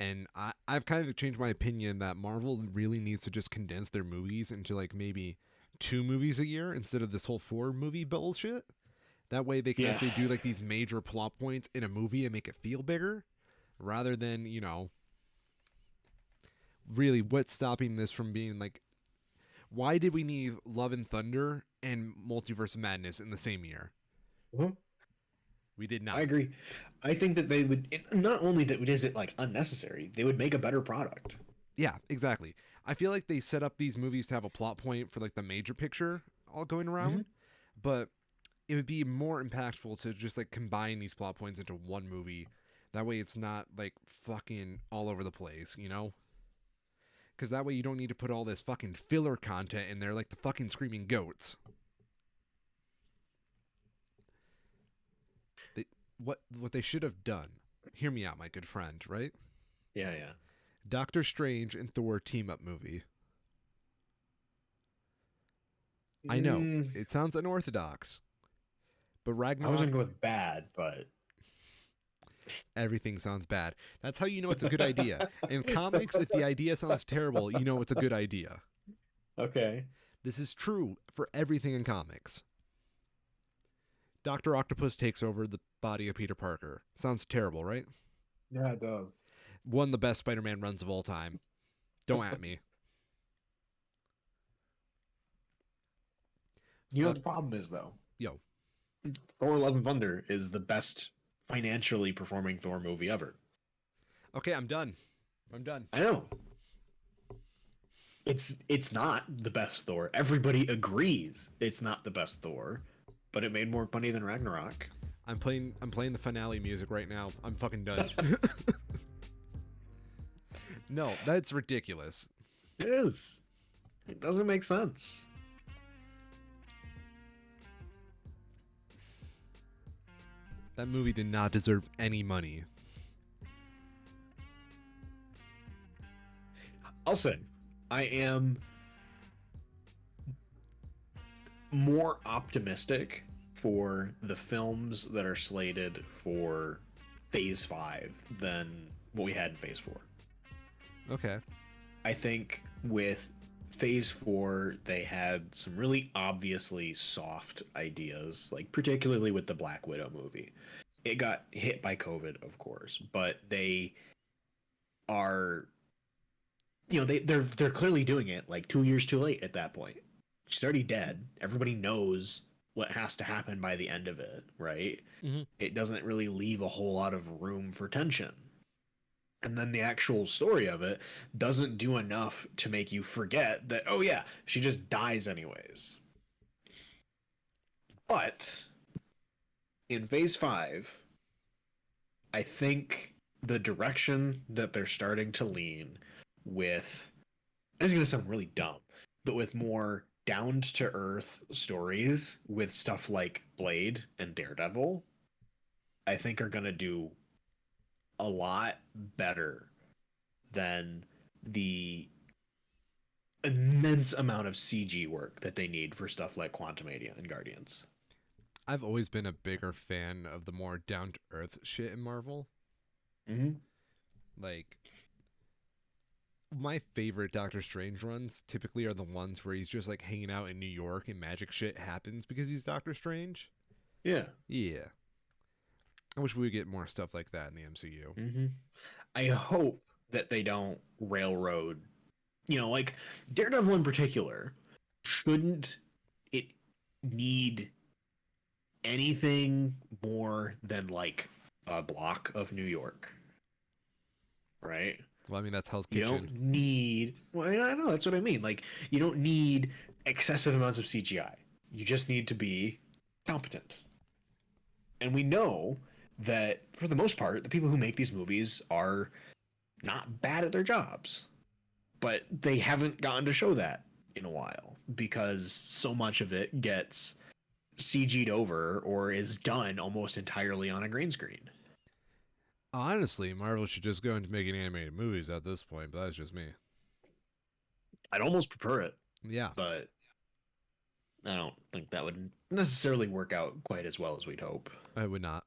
Speaker 1: and I've kind of changed my opinion that Marvel really needs to just condense their movies into like maybe 2 movies a year instead of this whole 4 movie bullshit. That way they can
Speaker 2: Yeah.
Speaker 1: actually do like these major plot points in a movie and make it feel bigger rather than, really what's stopping this from being like, why did we need Love and Thunder and Multiverse of Madness in the same year?
Speaker 2: Mhm.
Speaker 1: We did
Speaker 2: I
Speaker 1: not.
Speaker 2: agree. I think that they would not only that is it like unnecessary, they would make a better product.
Speaker 1: Yeah, exactly. I feel like they set up these movies to have a plot point for like the major picture all going
Speaker 2: Hmm.
Speaker 1: around, but it would be more impactful to just like combine these plot points into one movie That way it's not like fucking all over the place, you know? Because that way you don't need to put all this fucking filler content in there like the fucking screaming goats. They, what they should have done, hear me out, my good friend, right?
Speaker 2: Yeah, yeah.
Speaker 1: Doctor Strange and Thor team up movie. I know,
Speaker 2: Mm,
Speaker 1: it sounds unorthodox, but
Speaker 2: I was
Speaker 1: Ragnarok,
Speaker 2: gonna go with bad, but
Speaker 1: everything sounds bad. That's how you know it's a good idea. In comics, if the idea sounds terrible, you know it's a good idea.
Speaker 2: okay.
Speaker 1: This is true for everything in comics. Dr. Octopus takes over the body of Peter Parker. Sounds terrible, right?
Speaker 2: Yeah, it does.
Speaker 1: One of the best Spider Man runs of all time. Don't at me.
Speaker 2: You know what
Speaker 1: Fuck.
Speaker 2: the problem is, though?
Speaker 1: Yo.
Speaker 2: Thor: Love and Thunder is the best financially performing Thor movie ever.
Speaker 1: Okay, I'm done. I'm done.
Speaker 2: I know. It's not the best Thor. Everybody agrees it's not the best Thor, but it made more money than Ragnarok.
Speaker 1: I'm playing the finale music right now. I'm fucking done. No, that's ridiculous.
Speaker 2: It is. It doesn't make sense.
Speaker 1: That movie did not deserve any money.
Speaker 2: I'll say, I am more optimistic for the films that are slated for Phase 5 than what we had in Phase 4.
Speaker 1: Okay.
Speaker 2: I think with Phase 4, they had some really obviously soft ideas, like particularly with the Black Widow movie. It got hit by COVID, of course, but they are, they're clearly doing it like 2 years too late at that point. She's already dead. Everybody knows what has to happen by the end of it, right?
Speaker 1: Mm-hmm.
Speaker 2: It doesn't really leave a whole lot of room for tension. And then the actual story of it doesn't do enough to make you forget that, oh yeah, she just dies anyways. But in Phase 5, I think the direction that they're starting to lean with, this is going to sound really dumb, but with more down to earth stories with stuff like Blade and Daredevil, I think are going to do a lot better than the immense amount of CG work that they need for stuff like Quantumania and Guardians.
Speaker 1: I've always been a bigger fan of the more down to earth shit in Marvel.
Speaker 2: Mm-hmm.
Speaker 1: Like, my favorite Doctor Strange runs typically are the ones where he's just like hanging out in New York and magic shit happens because he's Doctor Strange.
Speaker 2: Yeah.
Speaker 1: Yeah. I wish we would get more stuff like that in the MCU.
Speaker 2: Mm-hmm. I hope that they don't railroad, like Daredevil in particular, shouldn't it need anything more than like a block of New York, right?
Speaker 1: Well, I mean, that's Hell's
Speaker 2: You
Speaker 1: Kitchen.
Speaker 2: don't need, well, I know, that's what I mean. Like, you don't need excessive amounts of CGI. You just need to be competent. And we know that for the most part, the people who make these movies are not bad at their jobs, but they haven't gotten to show that in a while because so much of it gets CG'd over or is done almost entirely on a green screen.
Speaker 1: Honestly, Marvel should just go into making animated movies at this point, but that's just me.
Speaker 2: I'd almost prefer it,
Speaker 1: Yeah,
Speaker 2: but I don't think that would necessarily work out quite as well as we'd hope.
Speaker 1: I would not.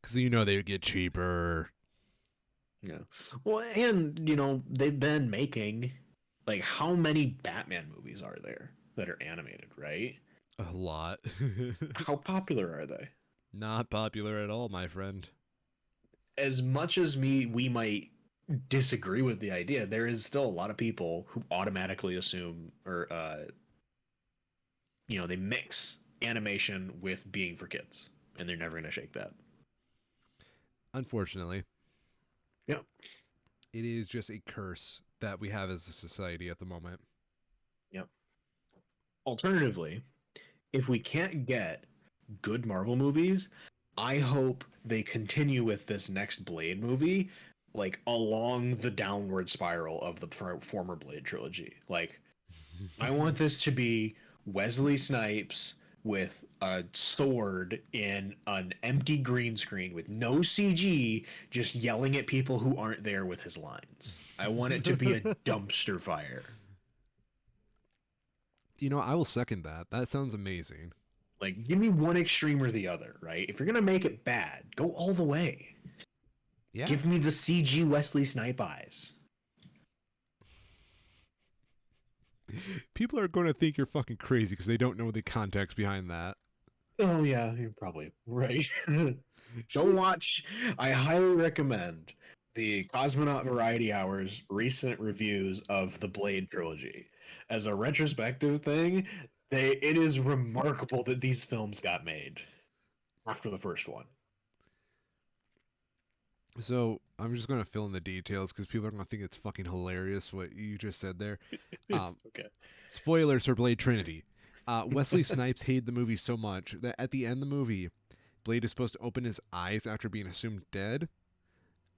Speaker 1: Because they would get cheaper.
Speaker 2: Yeah. Well, and, they've been making, like, how many Batman movies are there that are animated, right?
Speaker 1: A lot.
Speaker 2: How popular are they?
Speaker 1: Not popular at all, my friend.
Speaker 2: As much as we might disagree with the idea, there is still a lot of people who automatically assume or they mix animation with being for kids, and they're never going to shake that.
Speaker 1: Unfortunately.
Speaker 2: Yeah.
Speaker 1: It is just a curse that we have as a society at the moment.
Speaker 2: Yep. Alternatively, if we can't get good Marvel movies, I hope they continue with this next Blade movie, like along the downward spiral of the former Blade trilogy. Like, I want this to be Wesley Snipes with a sword in an empty green screen with no CG, just yelling at people who aren't there with his lines. I want it to be a dumpster fire.
Speaker 1: You know, I will second that. That sounds amazing.
Speaker 2: Like, give me one extreme or the other, right? If you're gonna make it bad, go all the way.
Speaker 1: Yeah.
Speaker 2: Give me the CG Wesley Snipe eyes.
Speaker 1: People are going to think you're fucking crazy because they don't know the context behind that.
Speaker 2: Oh yeah, you're probably right. Go
Speaker 1: Should
Speaker 2: watch. I highly recommend the Cosmonaut Variety Hours recent reviews of the Blade trilogy. As a retrospective thing, it is remarkable that these films got made after the first one.
Speaker 1: So I'm just gonna fill in the details because people are gonna think it's fucking hilarious what you just said there. Um,
Speaker 2: Okay.
Speaker 1: Spoilers for Blade Trinity. Wesley Snipes hated the movie so much that at the end of the movie, Blade is supposed to open his eyes after being assumed dead,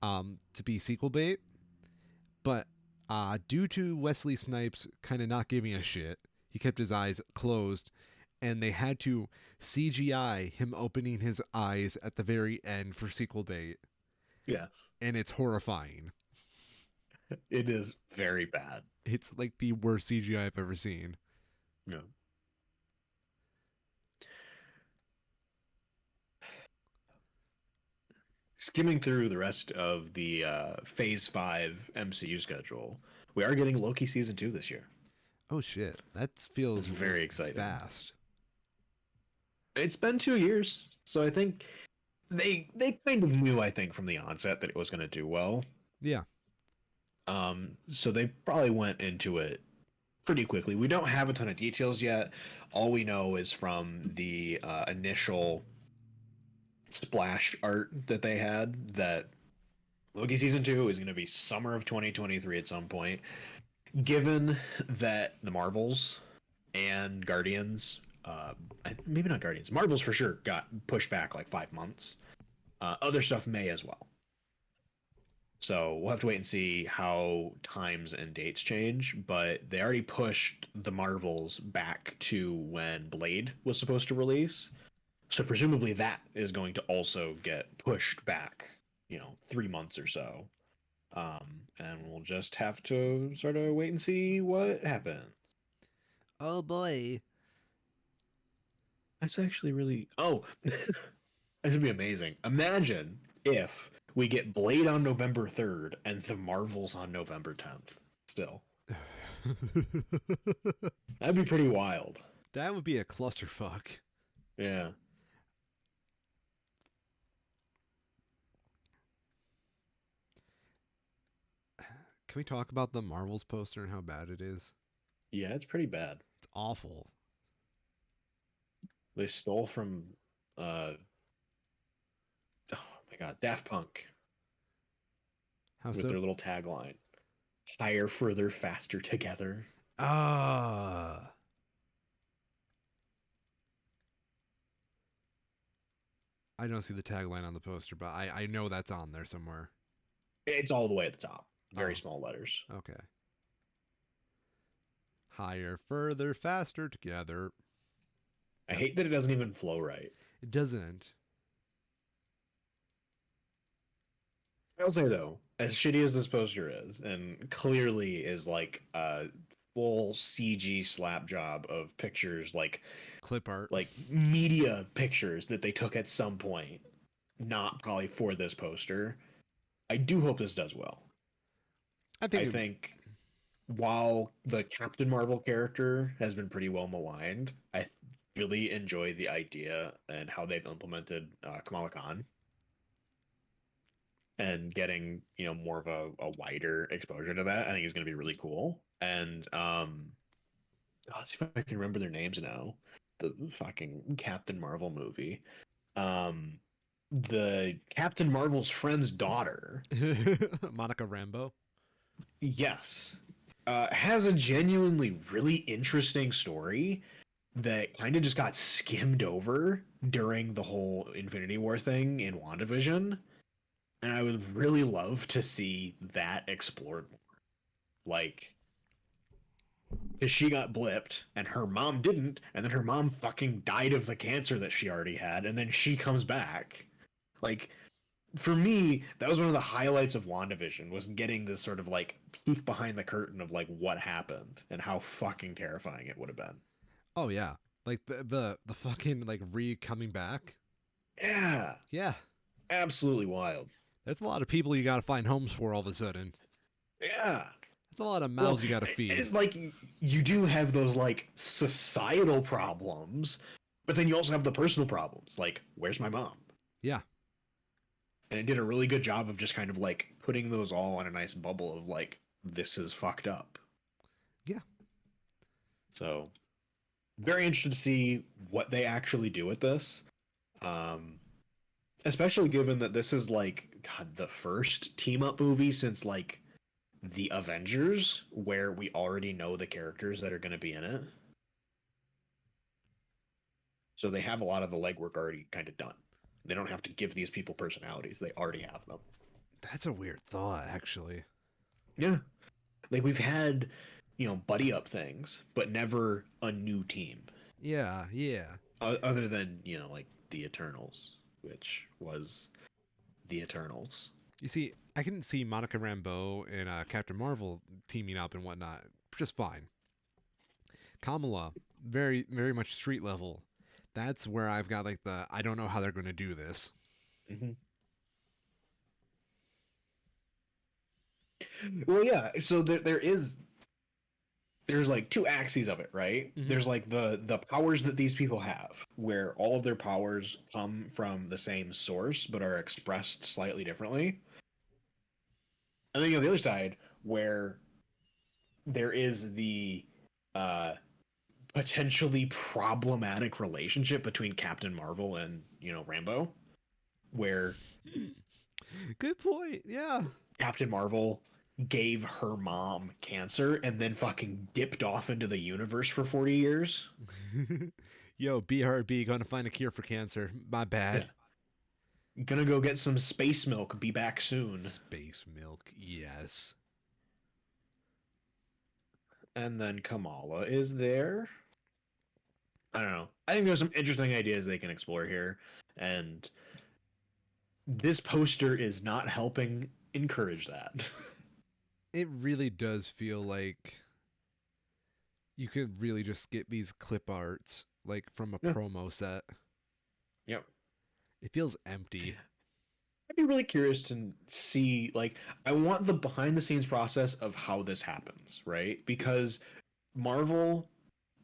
Speaker 1: to be sequel bait. But due to Wesley Snipes kind of not giving a shit, he kept his eyes closed, and they had to CGI him opening his eyes at the very end for sequel bait,
Speaker 2: Yes.
Speaker 1: and it's horrifying.
Speaker 2: It is very bad.
Speaker 1: It's like the worst CGI I've ever seen.
Speaker 2: Yeah. Skimming through the rest of the Phase 5 MCU schedule, we are getting Loki Season 2 this year.
Speaker 1: Oh shit, that
Speaker 2: It's
Speaker 1: feels
Speaker 2: very exciting.
Speaker 1: fast.
Speaker 2: It's been 2 years, so I think they kind of knew, I think, from the onset that it was going to do well.
Speaker 1: Yeah.
Speaker 2: So they probably went into it pretty quickly. We don't have a ton of details yet. All we know is from the initial splash art that they had that Loki season 2 is going to be summer of 2023 at some point. Given that the Marvels and Guardians, maybe not Guardians, Marvels for sure got pushed back like 5 months. Other stuff may as well. So we'll have to wait and see how times and dates change. But they already pushed the Marvels back to when Blade was supposed to release. So presumably that is going to also get pushed back, 3 months or so. And we'll just have to sort of wait and see what happens.
Speaker 1: Oh boy.
Speaker 2: That's actually really. Oh, that should be amazing. Imagine if we get Blade on November 3rd and the Marvels on November 10th. Still, that'd be pretty wild.
Speaker 1: That would be a clusterfuck.
Speaker 2: Yeah.
Speaker 1: Can we talk about the Marvels poster and how bad it is?
Speaker 2: Yeah, it's pretty bad.
Speaker 1: It's awful.
Speaker 2: They stole from, oh my God, Daft Punk
Speaker 1: How
Speaker 2: with
Speaker 1: so?
Speaker 2: their little tagline higher, further, faster together.
Speaker 1: Ah. I don't see the tagline on the poster, but I know that's on there somewhere.
Speaker 2: It's all the way at the top. Very
Speaker 1: Oh.
Speaker 2: small letters.
Speaker 1: Okay. Higher, further, faster together.
Speaker 2: I hate that it doesn't even flow right.
Speaker 1: It doesn't.
Speaker 2: I'll say though, as shitty as this poster is, and clearly is like a full CG slap job of pictures,
Speaker 1: Clip art.
Speaker 2: like media pictures that they took at some point, not probably for this poster. I do hope this does well. I think while the Captain Marvel character has been pretty well maligned, I really enjoy the idea and how they've implemented Kamala Khan and getting more of a wider exposure to that. I think is going to be really cool. And let's see if I can remember their names now. The fucking Captain Marvel movie. The Captain Marvel's friend's daughter,
Speaker 1: Monica Rambeau.
Speaker 2: yes, has a genuinely really interesting story that kind of just got skimmed over during the whole Infinity War thing in WandaVision. And I would really love to see that explored more. Like, because she got blipped and her mom didn't, and then her mom fucking died of the cancer that she already had, and then she comes back. Like, for me, that was one of the highlights of WandaVision, was getting this sort of like peek behind the curtain of like what happened and how fucking terrifying it would have been.
Speaker 1: Oh yeah, like the fucking like re coming back.
Speaker 2: Yeah,
Speaker 1: Yeah,
Speaker 2: absolutely wild.
Speaker 1: there's a lot of people you got to find homes for all of a sudden.
Speaker 2: Yeah.
Speaker 1: That's a lot of
Speaker 2: Well,
Speaker 1: mouths you got to feed.
Speaker 2: like you do have those like societal problems, but then you also have the personal problems. Like, where's my mom?
Speaker 1: Yeah,
Speaker 2: And it did a really good job of just kind of like putting those all in a nice bubble of like, this is fucked up.
Speaker 1: yeah.
Speaker 2: So very interested to see what they actually do with this. Um, Especially given that this is like God, the first team up movie since like the Avengers, where we already know the characters that are going to be in it. So they have a lot of the legwork already kind of done. They don't have to give these people personalities; they already have them.
Speaker 1: That's a weird thought, actually.
Speaker 2: Yeah, like we've had, buddy up things, but never a new team.
Speaker 1: Yeah, yeah.
Speaker 2: Other than like the Eternals, which was the Eternals.
Speaker 1: You see, I can see Monica Rambeau and Captain Marvel teaming up and whatnot just fine. Kamala, very, very much street level. That's where I've got like the I don't know how they're going to do this.
Speaker 2: Mm-hmm. Well, yeah. So there's like two axes of it, right?
Speaker 1: Mm-hmm.
Speaker 2: There's like the powers that these people have, where all of their powers come from the same source but are expressed slightly differently. And then you have the other side where there is the uh potentially problematic relationship between Captain Marvel and, Rambo, where
Speaker 1: Good point. Yeah.
Speaker 2: Captain Marvel gave her mom cancer and then fucking dipped off into the universe for 40 years.
Speaker 1: Yo, BRB going to find a cure for cancer. My
Speaker 2: Yeah.
Speaker 1: bad.
Speaker 2: Gonna go get some space milk, be back soon.
Speaker 1: Space milk. Yes.
Speaker 2: And then Kamala is there. I don't know. I think there's some interesting ideas they can explore here. And this poster is not helping encourage that.
Speaker 1: It really does feel like you could really just get these clip arts like from a
Speaker 2: Yeah.
Speaker 1: promo set.
Speaker 2: Yep.
Speaker 1: It feels empty.
Speaker 2: I'd be really curious to see, like, I want the behind the scenes process of how this happens, right? Because Marvel,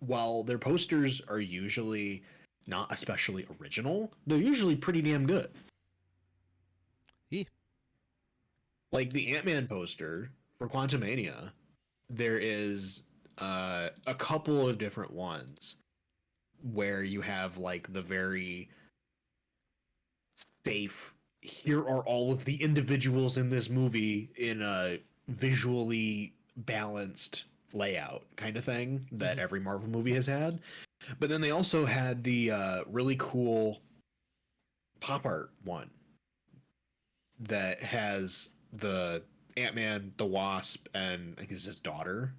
Speaker 2: while their posters are usually not especially original, they're usually pretty damn good.
Speaker 1: Yeah.
Speaker 2: Like the Ant-Man poster for Quantumania, there is a couple of different ones where you have like the very safe, here are all of the individuals in this movie in a visually balanced layout kind of thing that
Speaker 1: Mhm.
Speaker 2: every Marvel movie has had. But then they also had the really cool pop art one that has the Ant-Man, the Wasp, and I guess his daughter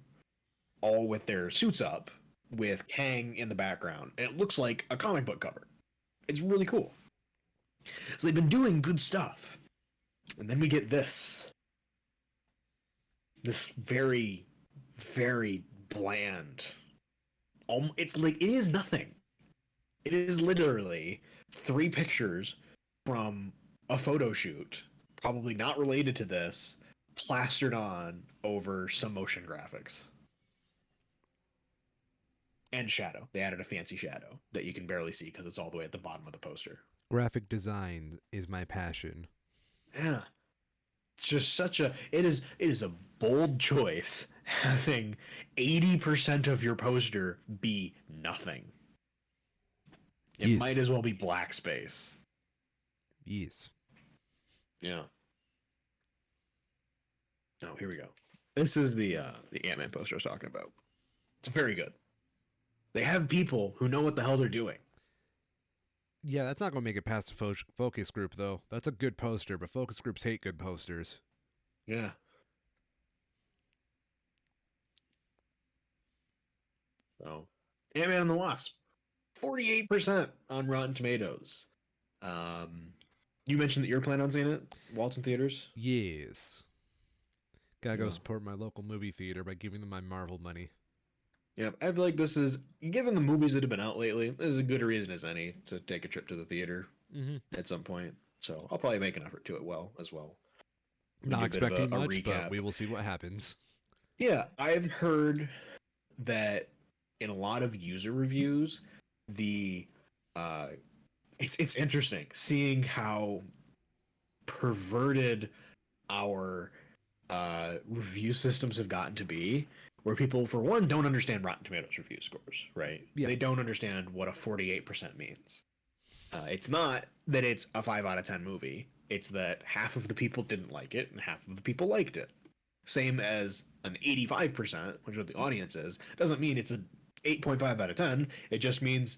Speaker 2: all with their suits up with Kang in the background. And it looks like a comic book cover. It's really cool. So they've been doing good stuff. And then we get this. This very, very bland. It's like, it is nothing. It is literally 3 pictures from a photo shoot, probably not related to this, plastered on over some motion graphics. And shadow. They added a fancy shadow that you can barely see because it's all the way at the bottom of the poster.
Speaker 1: Graphic design is my passion.
Speaker 2: Yeah. It's just it is a bold choice having 80% of your poster be nothing. It
Speaker 1: Yes.
Speaker 2: might as well be black space.
Speaker 1: Yes.
Speaker 2: Yeah. Oh, here we go. This is the Ant-Man poster I was talking about. It's very good. They have people who know what the hell they're doing.
Speaker 1: Yeah, that's not going to make it past the focus group, though. That's a good poster, but focus groups hate good posters.
Speaker 2: Yeah. So, Ant-Man and the Wasp, 48% on Rotten Tomatoes. Um, you mentioned that you're planning on seeing it, Waltz in theaters.
Speaker 1: Yes. Gotta go
Speaker 2: Yeah.
Speaker 1: support my local movie theater by giving them my Marvel money.
Speaker 2: Yeah, I feel like this is, given the movies that have been out lately, this is a good reason as any to take a trip to the theater
Speaker 1: Mm-hmm.
Speaker 2: at some point. So I'll probably make an effort to it as well. We can
Speaker 1: Not
Speaker 2: do a bit of
Speaker 1: expecting
Speaker 2: a
Speaker 1: much, but
Speaker 2: recap.
Speaker 1: we will see what happens.
Speaker 2: Yeah, I've heard that in a lot of user reviews, the uh, it's interesting seeing how perverted our review systems have gotten to be, where people, for one, don't understand Rotten Tomatoes review scores, right?
Speaker 1: Yeah.
Speaker 2: They don't understand what a 48% means. It's not that it's a 5 out of 10 movie, it's that half of the people didn't like it and half of the people liked it. Same as an 85%, which is what the audience is, doesn't mean it's a 8.5 out of 10. It just means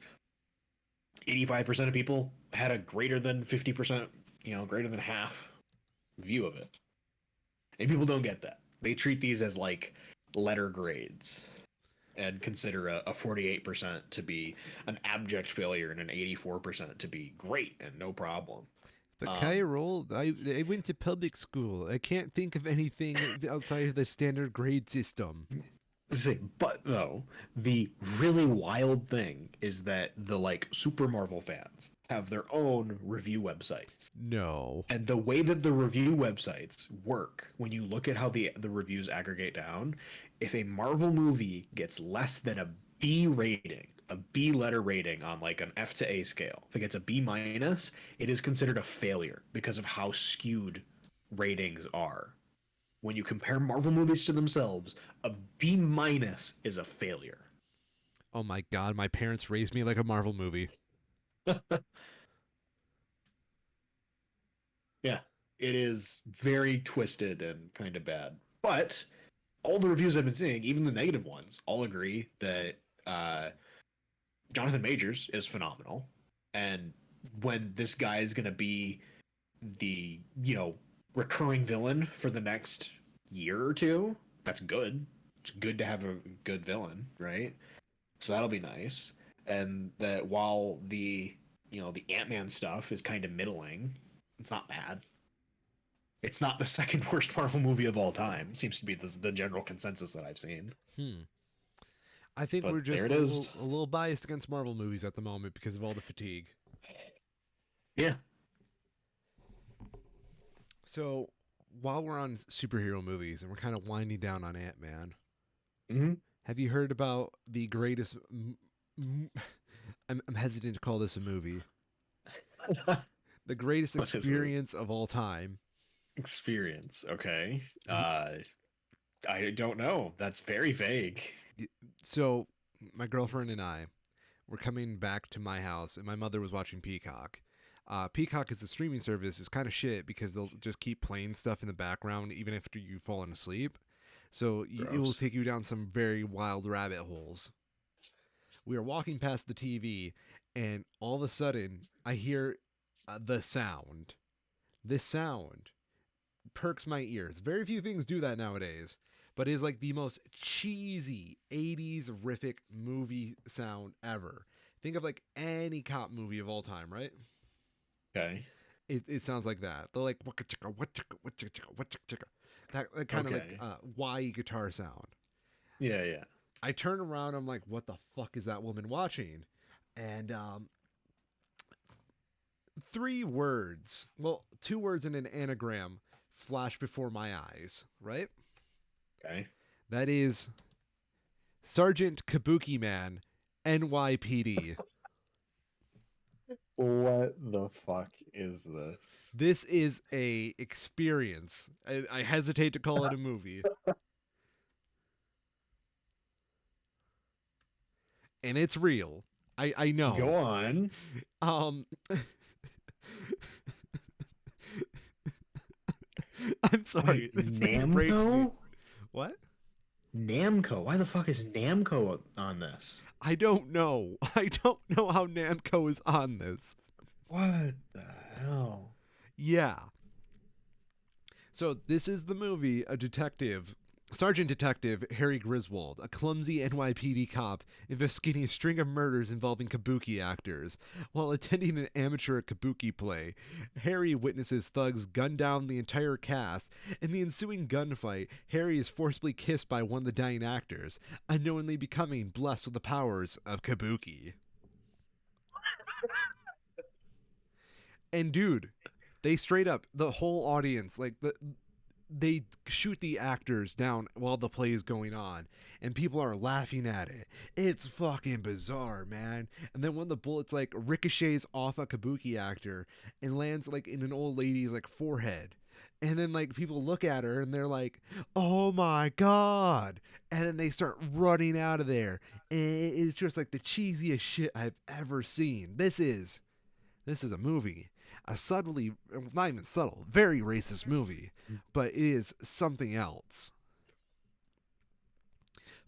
Speaker 2: 85% of people had a greater than 50%, greater than half view of it. And people don't get that. They treat these as like letter grades and consider a 48% to be an abject failure and an 84% to be great and no problem.
Speaker 1: But Kyrol, I went to public school. I can't think of anything outside of the standard grade system.
Speaker 2: But though, the really wild thing is that the like Super Marvel fans have their own review websites.
Speaker 1: No.
Speaker 2: And the way that the review websites work, when you look at how the reviews aggregate down, if a Marvel movie gets less than a B rating, a B letter rating on like an F to A scale, if it gets a B minus, it is considered a failure because of how skewed ratings are. When you compare Marvel movies to themselves, a B minus is a failure.
Speaker 1: Oh my god, my parents raised me like a Marvel movie.
Speaker 2: Yeah, it is very twisted and kind of bad. But all the reviews I've been seeing, even the negative ones, all agree that uh, Jonathan Majors is phenomenal. And when this guy is going to be the, recurring villain for the next year or two, that's good. It's good to have a good villain, right? So that'll be nice. And that while the Ant-Man stuff is kind of middling, it's not bad. It's not the second worst Marvel movie of all time. Seems to be the general consensus that I've seen.
Speaker 1: Hmm. I think
Speaker 2: But
Speaker 1: we're
Speaker 2: there
Speaker 1: just
Speaker 2: it is.
Speaker 1: a little biased against Marvel movies at the moment because of all the fatigue.
Speaker 2: Yeah.
Speaker 1: So, while we're on superhero movies and we're kind of winding down on Ant-Man,
Speaker 2: Mm-hmm.
Speaker 1: have you heard about the greatest I'm hesitant to call this a movie. The greatest
Speaker 2: What is it?
Speaker 1: experience of all time.
Speaker 2: Experience. Okay. I don't know. That's very vague.
Speaker 1: So, my girlfriend and I were coming back to my house, and my mother was watching Peacock. Peacock is a streaming service. It's kind of shit because they'll just keep playing stuff in the background even after you've fallen asleep. So it will
Speaker 2: Gross.
Speaker 1: take you down some very wild rabbit holes. We are walking past the TV, and all of a sudden, I hear the sound. This sound perks my ears. Very few things do that nowadays, but it is like the most cheesy 80s horrific movie sound ever. Think of like any cop movie of all time, right?
Speaker 2: Okay.
Speaker 1: It sounds like that. They're like waka chicka, waka chicka, waka chicka, waka chicka. That kind of like
Speaker 2: Okay.
Speaker 1: why guitar sound.
Speaker 2: Yeah, yeah.
Speaker 1: I turn around. I'm like, what the fuck is that woman watching? And three words, well, two words in an anagram flash before my eyes, right?
Speaker 2: Okay.
Speaker 1: That is Sergeant Kabuki Man, NYPD.
Speaker 2: What the fuck is this?
Speaker 1: This is a experience. I hesitate to call it a movie. And it's real. I know.
Speaker 2: Go on.
Speaker 1: Um I'm sorry.
Speaker 2: Wait,
Speaker 1: This thing breaks me.
Speaker 2: Namco?
Speaker 1: What?
Speaker 2: Namco. Why the fuck is Namco on this?
Speaker 1: I don't know. I don't know how Namco is on this.
Speaker 2: What the hell?
Speaker 1: Yeah. So this is the movie a detective, Sergeant Detective Harry Griswold, a clumsy NYPD cop investigating a string of murders involving kabuki actors. While attending an amateur kabuki play, Harry witnesses thugs gun down the entire cast. In the ensuing gunfight, Harry is forcibly kissed by one of the dying actors, unknowingly becoming blessed with the powers of kabuki. And dude, they straight up the whole audience they shoot the actors down while the play is going on and people are laughing at it. It's fucking bizarre, man. And then one of the bullets like ricochets off a kabuki actor and lands like in an old lady's like forehead. And then like people look at her and they're like, "Oh my god." And then they start running out of there. And it's just like the cheesiest shit I've ever seen. This is a movie. A subtly, not even subtle, very racist movie, but it is something else.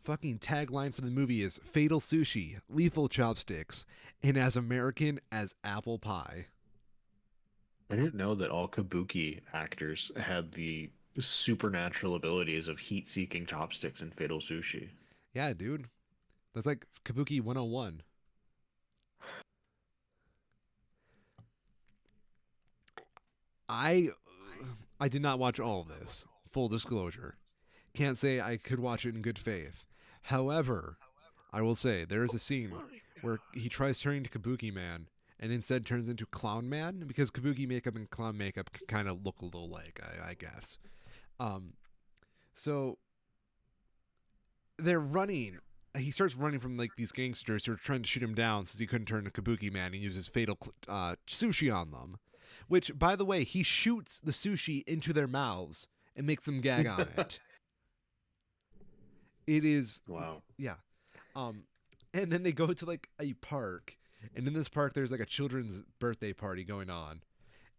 Speaker 1: Fucking tagline for the movie is Fatal Sushi, Lethal Chopsticks, and as American as Apple Pie.
Speaker 2: I didn't know that all kabuki actors had the supernatural abilities of heat-seeking chopsticks in Fatal Sushi.
Speaker 1: Yeah, dude. That's like Kabuki 101. I I did not watch all of this. Full disclosure. Can't say I could watch it in good faith. However, I will say there is a scene where he tries turning to Kabuki Man and instead turns into Clown Man because Kabuki makeup and clown makeup can kind of look a little like, I guess. Um, so they're running. He starts running from like these gangsters who are trying to shoot him down since he couldn't turn to Kabuki Man and uses fatal sushi on them. Which, by the way, he shoots the sushi into their mouths and makes them gag on it. It is,
Speaker 2: Wow.
Speaker 1: yeah. Um, and then they go to like a park, and in this park there's like a children's birthday party going on,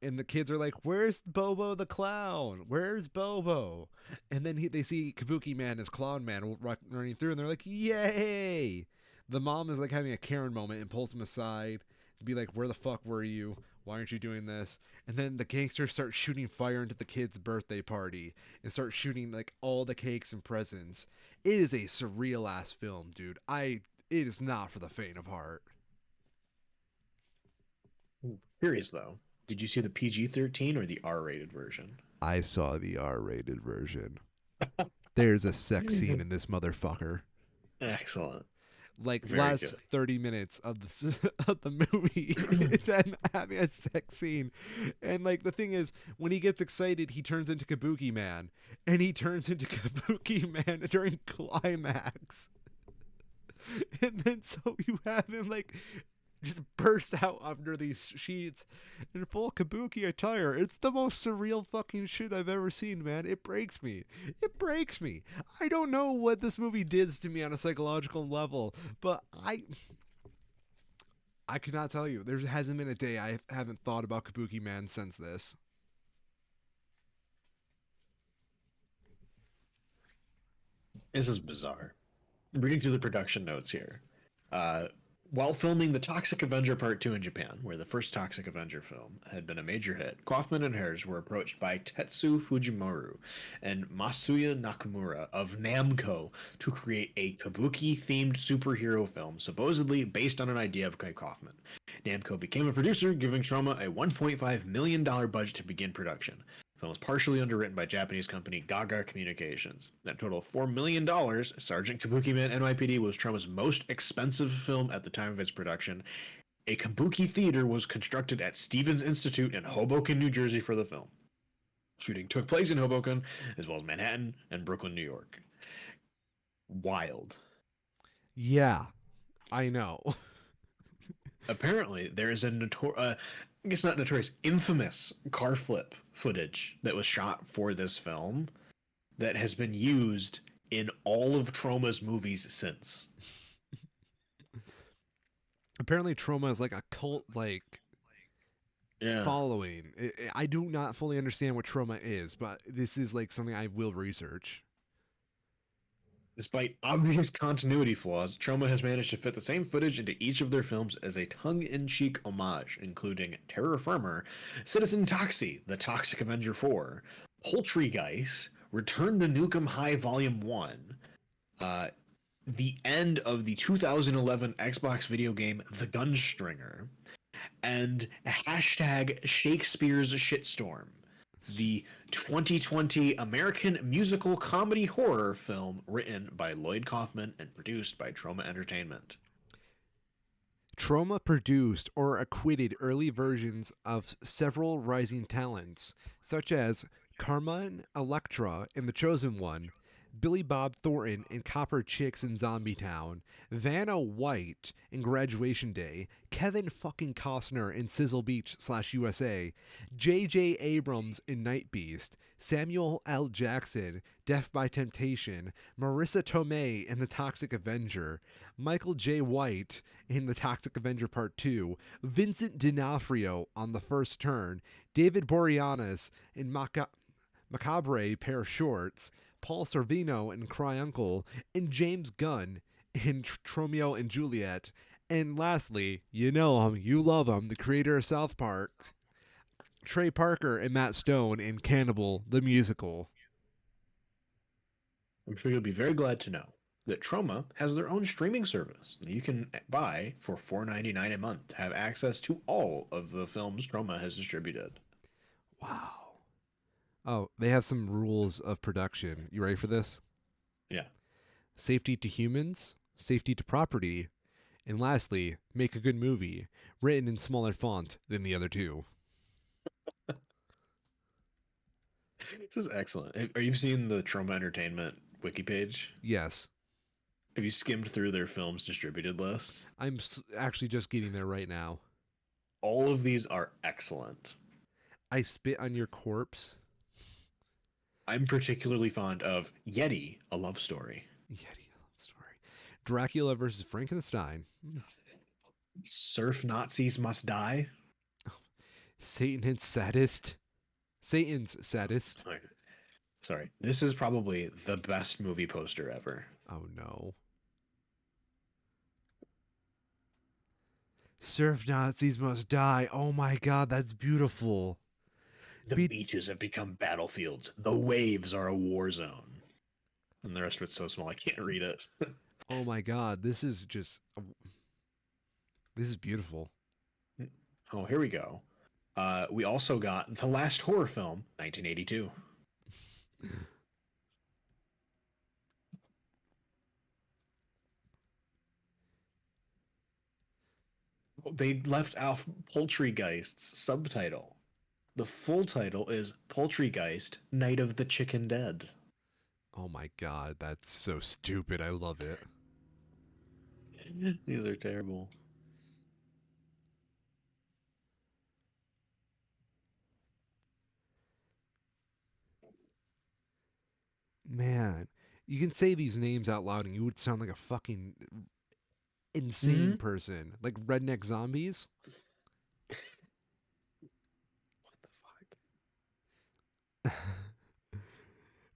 Speaker 1: and the kids are like, "Where's Bobo the clown? Where's Bobo?" And then they see Kabuki Man as Clown Man running through, and they're like, "Yay!" The mom is like having a Karen moment and pulls him aside to be like, "Where the fuck were you? Why aren't you doing this?" And then the gangsters start shooting fire into the kid's birthday party and start shooting like all the cakes and presents. It is a surreal ass film, dude. It is not for the faint of heart.
Speaker 2: Curious though, did you see the PG-13 or the R-rated version?
Speaker 1: I saw the R-rated version. There's a sex scene in this motherfucker.
Speaker 2: Excellent.
Speaker 1: Like
Speaker 2: Very
Speaker 1: last
Speaker 2: good.
Speaker 1: 30 minutes of the of the movie, it's having a sex scene, and like the thing is, when he gets excited, he turns into Kabuki Man, and he turns into Kabuki Man during climax, and then so you have him like just burst out under these sheets in full kabuki attire. It's the most surreal fucking shit I've ever seen, man. It breaks me. It breaks me. I don't know what this movie did to me on a psychological level, but I could not tell you. There hasn't been a day I haven't thought about Kabuki Man since this.
Speaker 2: This is bizarre. Reading through the production notes here. Uh, while filming The Toxic Avenger Part 2 in Japan, where the first Toxic Avenger film had been a major hit, Kaufman and Harris were approached by Tetsu Fujimoto and Masuya Nakamura of Namco to create a kabuki-themed superhero film, supposedly based on an idea of Kai Kaufman. Namco became a producer, giving Troma a $1.5 million budget to begin production. The film was partially underwritten by Japanese company Gaga Communications. That total of $4 million, Sergeant Kabuki Man NYPD was Troma's most expensive film at the time of its production. A kabuki theater was constructed at Stevens Institute in Hoboken, New Jersey for the film. Shooting took place in Hoboken, as well as Manhattan and Brooklyn, New York. Wild.
Speaker 1: Yeah, I know.
Speaker 2: Apparently, there is a I guess not notorious, infamous car flip footage that was shot for this film that has been used in all of Troma's movies since.
Speaker 1: Apparently, Troma is like a cult like
Speaker 2: Yeah.
Speaker 1: following. I do not fully understand what Troma is, but this is like something I will research.
Speaker 2: Despite obvious continuity flaws, Troma has managed to fit the same footage into each of their films as a tongue-in-cheek homage, including Terror Firmer, Citizen Toxie, The Toxic Avenger 4, Poultrygeist, Return to Nukem High Volume 1, uh, the end of the 2011 Xbox video game The Gunstringer, and hashtag Shakespeare's Shitstorm, the 2020 American musical comedy horror film written by Lloyd Kaufman and produced by Troma Entertainment.
Speaker 1: Troma produced or acquitted early versions of several rising talents, such as Carmine Electra in The Chosen One, Billy Bob Thornton in Copper Chicks in Zombie Town, Vanna White in Graduation Day, Kevin fucking Costner in Sizzle Beach / USA, J.J. Abrams in Night Beast, Samuel L. Jackson, Death by Temptation, Marissa Tomei in The Toxic Avenger, Michael J. White in The Toxic Avenger Part 2, Vincent D'Onofrio on The First Turn, David Boreanaz in Macabre Pair of Shorts, Paul Sorvino in Cry Uncle, and James Gunn in Tromeo and Juliet. And lastly, you know him, you love him, the creator of South Park, Trey Parker and Matt Stone in Cannibal the Musical.
Speaker 2: I'm sure you'll be very glad to know that Troma has their own streaming service that you can buy for $4.99 a month to have access to all of the films Troma has distributed.
Speaker 1: Wow. Oh, they have some rules of production. You ready for this?
Speaker 2: Yeah.
Speaker 1: Safety to humans, safety to property, and lastly, make a good movie, written in smaller font than the other two.
Speaker 2: This is excellent. Are you seen the Troma Entertainment wiki page?
Speaker 1: Yes,
Speaker 2: Have you skimmed through their films distributed list?
Speaker 1: I'm actually just getting there right now.
Speaker 2: All of these are excellent.
Speaker 1: I Spit on Your Corpse.
Speaker 2: I'm particularly fond of Yeti, a love story.
Speaker 1: Yeti story. Dracula versus Frankenstein.
Speaker 2: Surf Nazis Must Die.
Speaker 1: Satan's Sadist. Satan's Sadist.
Speaker 2: Okay. Sorry, this is probably the best movie poster ever.
Speaker 1: Oh no. Surf Nazis Must Die. Oh my god, that's beautiful.
Speaker 2: The beaches have become battlefields. The waves are a war zone. And the rest of it's so small I can't read it.
Speaker 1: Oh my god, this is just. This is beautiful.
Speaker 2: Oh, here we go. We also got The Last Horror Film, 1982. They left out Poultrygeist's subtitle. The full title is Poultrygeist, Night of the Chicken Dead.
Speaker 1: Oh my god, that's so stupid. I love it.
Speaker 2: These are terrible.
Speaker 1: Man, you can say these names out loud and you would sound like a fucking insane
Speaker 2: Mm-hmm.
Speaker 1: person. Like redneck zombies.
Speaker 2: What the fuck?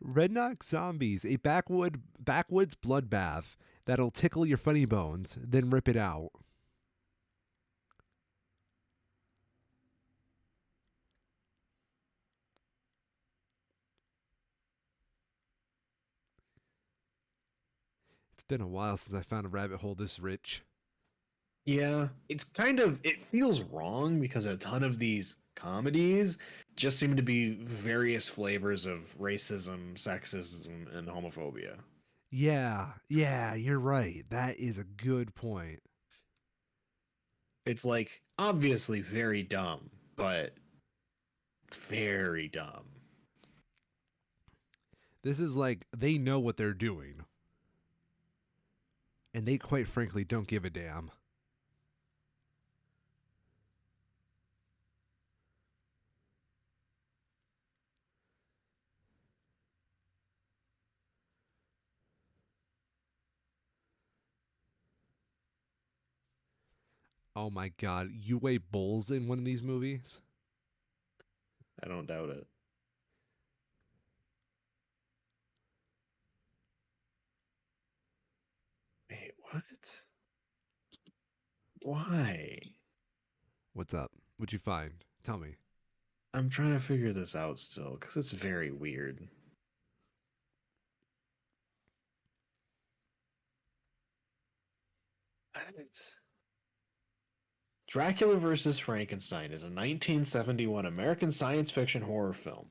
Speaker 1: Redneck zombies, a backwoods bloodbath that'll tickle your funny bones, then rip it out. It's been a while since I found a rabbit hole this rich.
Speaker 2: Yeah, it's kind of, it feels wrong because a ton of these comedies just seem to be various flavors of racism, sexism, and homophobia.
Speaker 1: Yeah, you're right. That is a good point.
Speaker 2: It's like obviously very dumb, but very dumb.
Speaker 1: This is like they know what they're doing, and they quite frankly don't give a damn. Oh my god, you weigh bulls in one of these movies?
Speaker 2: I don't doubt it. What? Why?
Speaker 1: What's up? What'd you find? Tell me.
Speaker 2: I'm trying to figure this out still because it's very weird. What? Dracula vs. Frankenstein is a 1971 American science fiction horror film.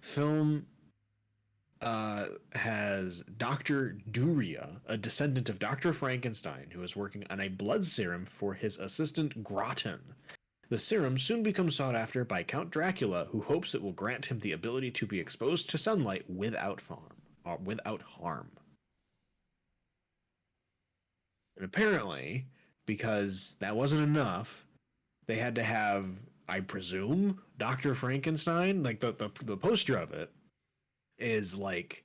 Speaker 2: Film has Dr. Duria, a descendant of Dr. Frankenstein, who is working on a blood serum for his assistant Groton. The serum soon becomes sought after by Count Dracula, who hopes it will grant him the ability to be exposed to sunlight without harm. And apparently, because that wasn't enough, they had to have, I presume, Dr. Frankenstein. Like the poster of it is like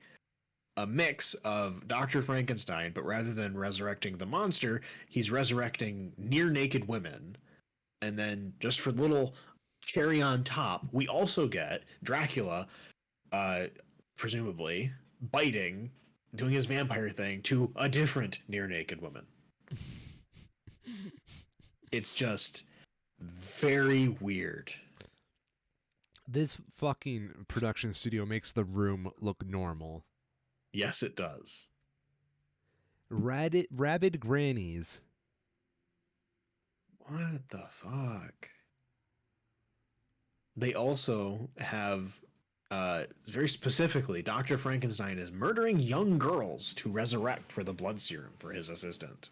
Speaker 2: a mix of Dr. Frankenstein, but rather than resurrecting the monster, he's resurrecting near naked women. And then just for little cherry on top, we also get Dracula, uh, presumably biting, doing his vampire thing to a different near naked woman. It's just very weird.
Speaker 1: This fucking production studio makes The Room look normal.
Speaker 2: Yes, it does.
Speaker 1: Rabid grannies.
Speaker 2: What the fuck? They also have, very specifically, Dr. Frankenstein is murdering young girls to resurrect for the blood serum for his assistant.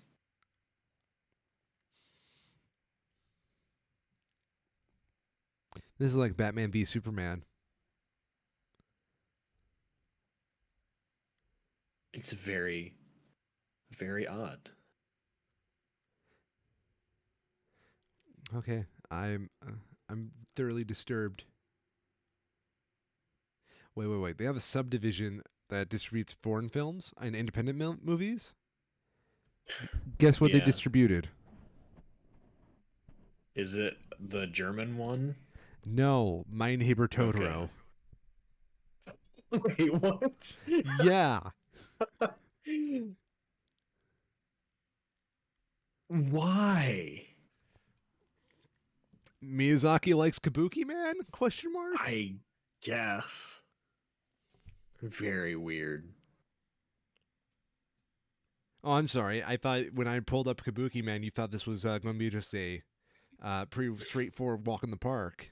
Speaker 1: This is like Batman v Superman.
Speaker 2: It's very, very odd.
Speaker 1: Okay, I'm thoroughly disturbed. Wait. They have a subdivision that distributes foreign films and independent movies. Guess what they
Speaker 2: Yeah.
Speaker 1: distributed?
Speaker 2: Is it the German one?
Speaker 1: No, My Neighbor Totoro.
Speaker 2: Okay. Wait, what?
Speaker 1: Yeah.
Speaker 2: Why?
Speaker 1: Miyazaki likes Kabuki Man? Question mark.
Speaker 2: I guess. Very weird.
Speaker 1: Oh, I'm sorry. I thought when I pulled up Kabuki Man, you thought this was going to be just a pretty straightforward walk in the park.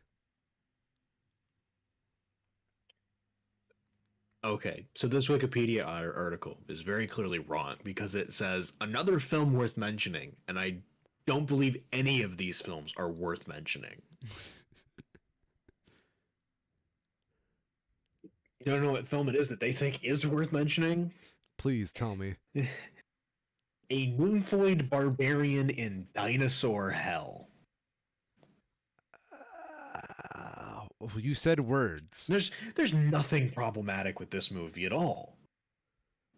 Speaker 2: Okay, so this Wikipedia article is very clearly wrong because it says another film worth mentioning, and I don't believe any of these films are worth mentioning. You don't know what film it is that they think is worth mentioning?
Speaker 1: Please tell me.
Speaker 2: A nymphoid barbarian in dinosaur hell.
Speaker 1: You said words.
Speaker 2: There's nothing problematic with this movie at all.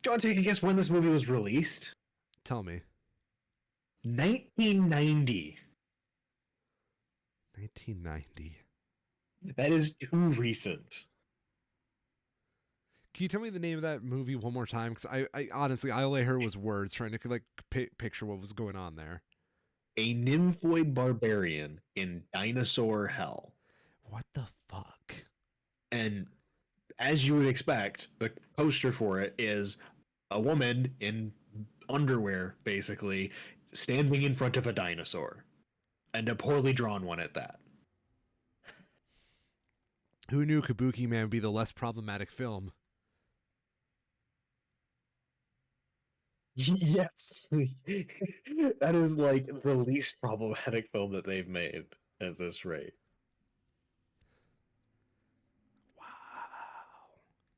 Speaker 2: Do you want to take a guess when this movie was released?
Speaker 1: Tell me.
Speaker 2: 1990.
Speaker 1: 1990.
Speaker 2: That is too recent.
Speaker 1: Can you tell me the name of that movie one more time? Because I honestly, all I heard was words, trying to like picture what was going on there.
Speaker 2: A nymphoid barbarian in dinosaur hell.
Speaker 1: What the fuck?
Speaker 2: And as you would expect, the poster for it is a woman in underwear, basically, standing in front of a dinosaur. And a poorly drawn one at that.
Speaker 1: Who knew Kabuki Man would be the less problematic film?
Speaker 2: Yes. That is like the least problematic film that they've made at this rate.
Speaker 1: Wow.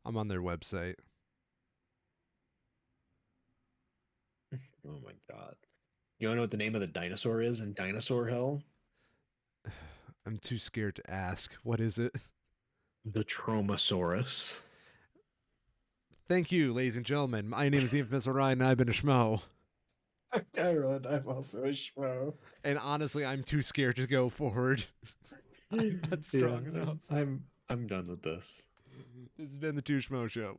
Speaker 1: I'm on their website.
Speaker 2: Oh my god. You wanna know what the name of the dinosaur is in Dinosaur Hell?
Speaker 1: I'm too scared to ask. What is it?
Speaker 2: The Tromasaurus.
Speaker 1: Thank you, ladies and gentlemen. My name is the infamous Ryan, and I've been a schmo.
Speaker 2: I'm Tyrone, I'm also a schmo.
Speaker 1: And honestly, I'm too scared to go forward. I'm not strong enough.
Speaker 2: I'm done with this.
Speaker 1: This has been the Two Schmo Show.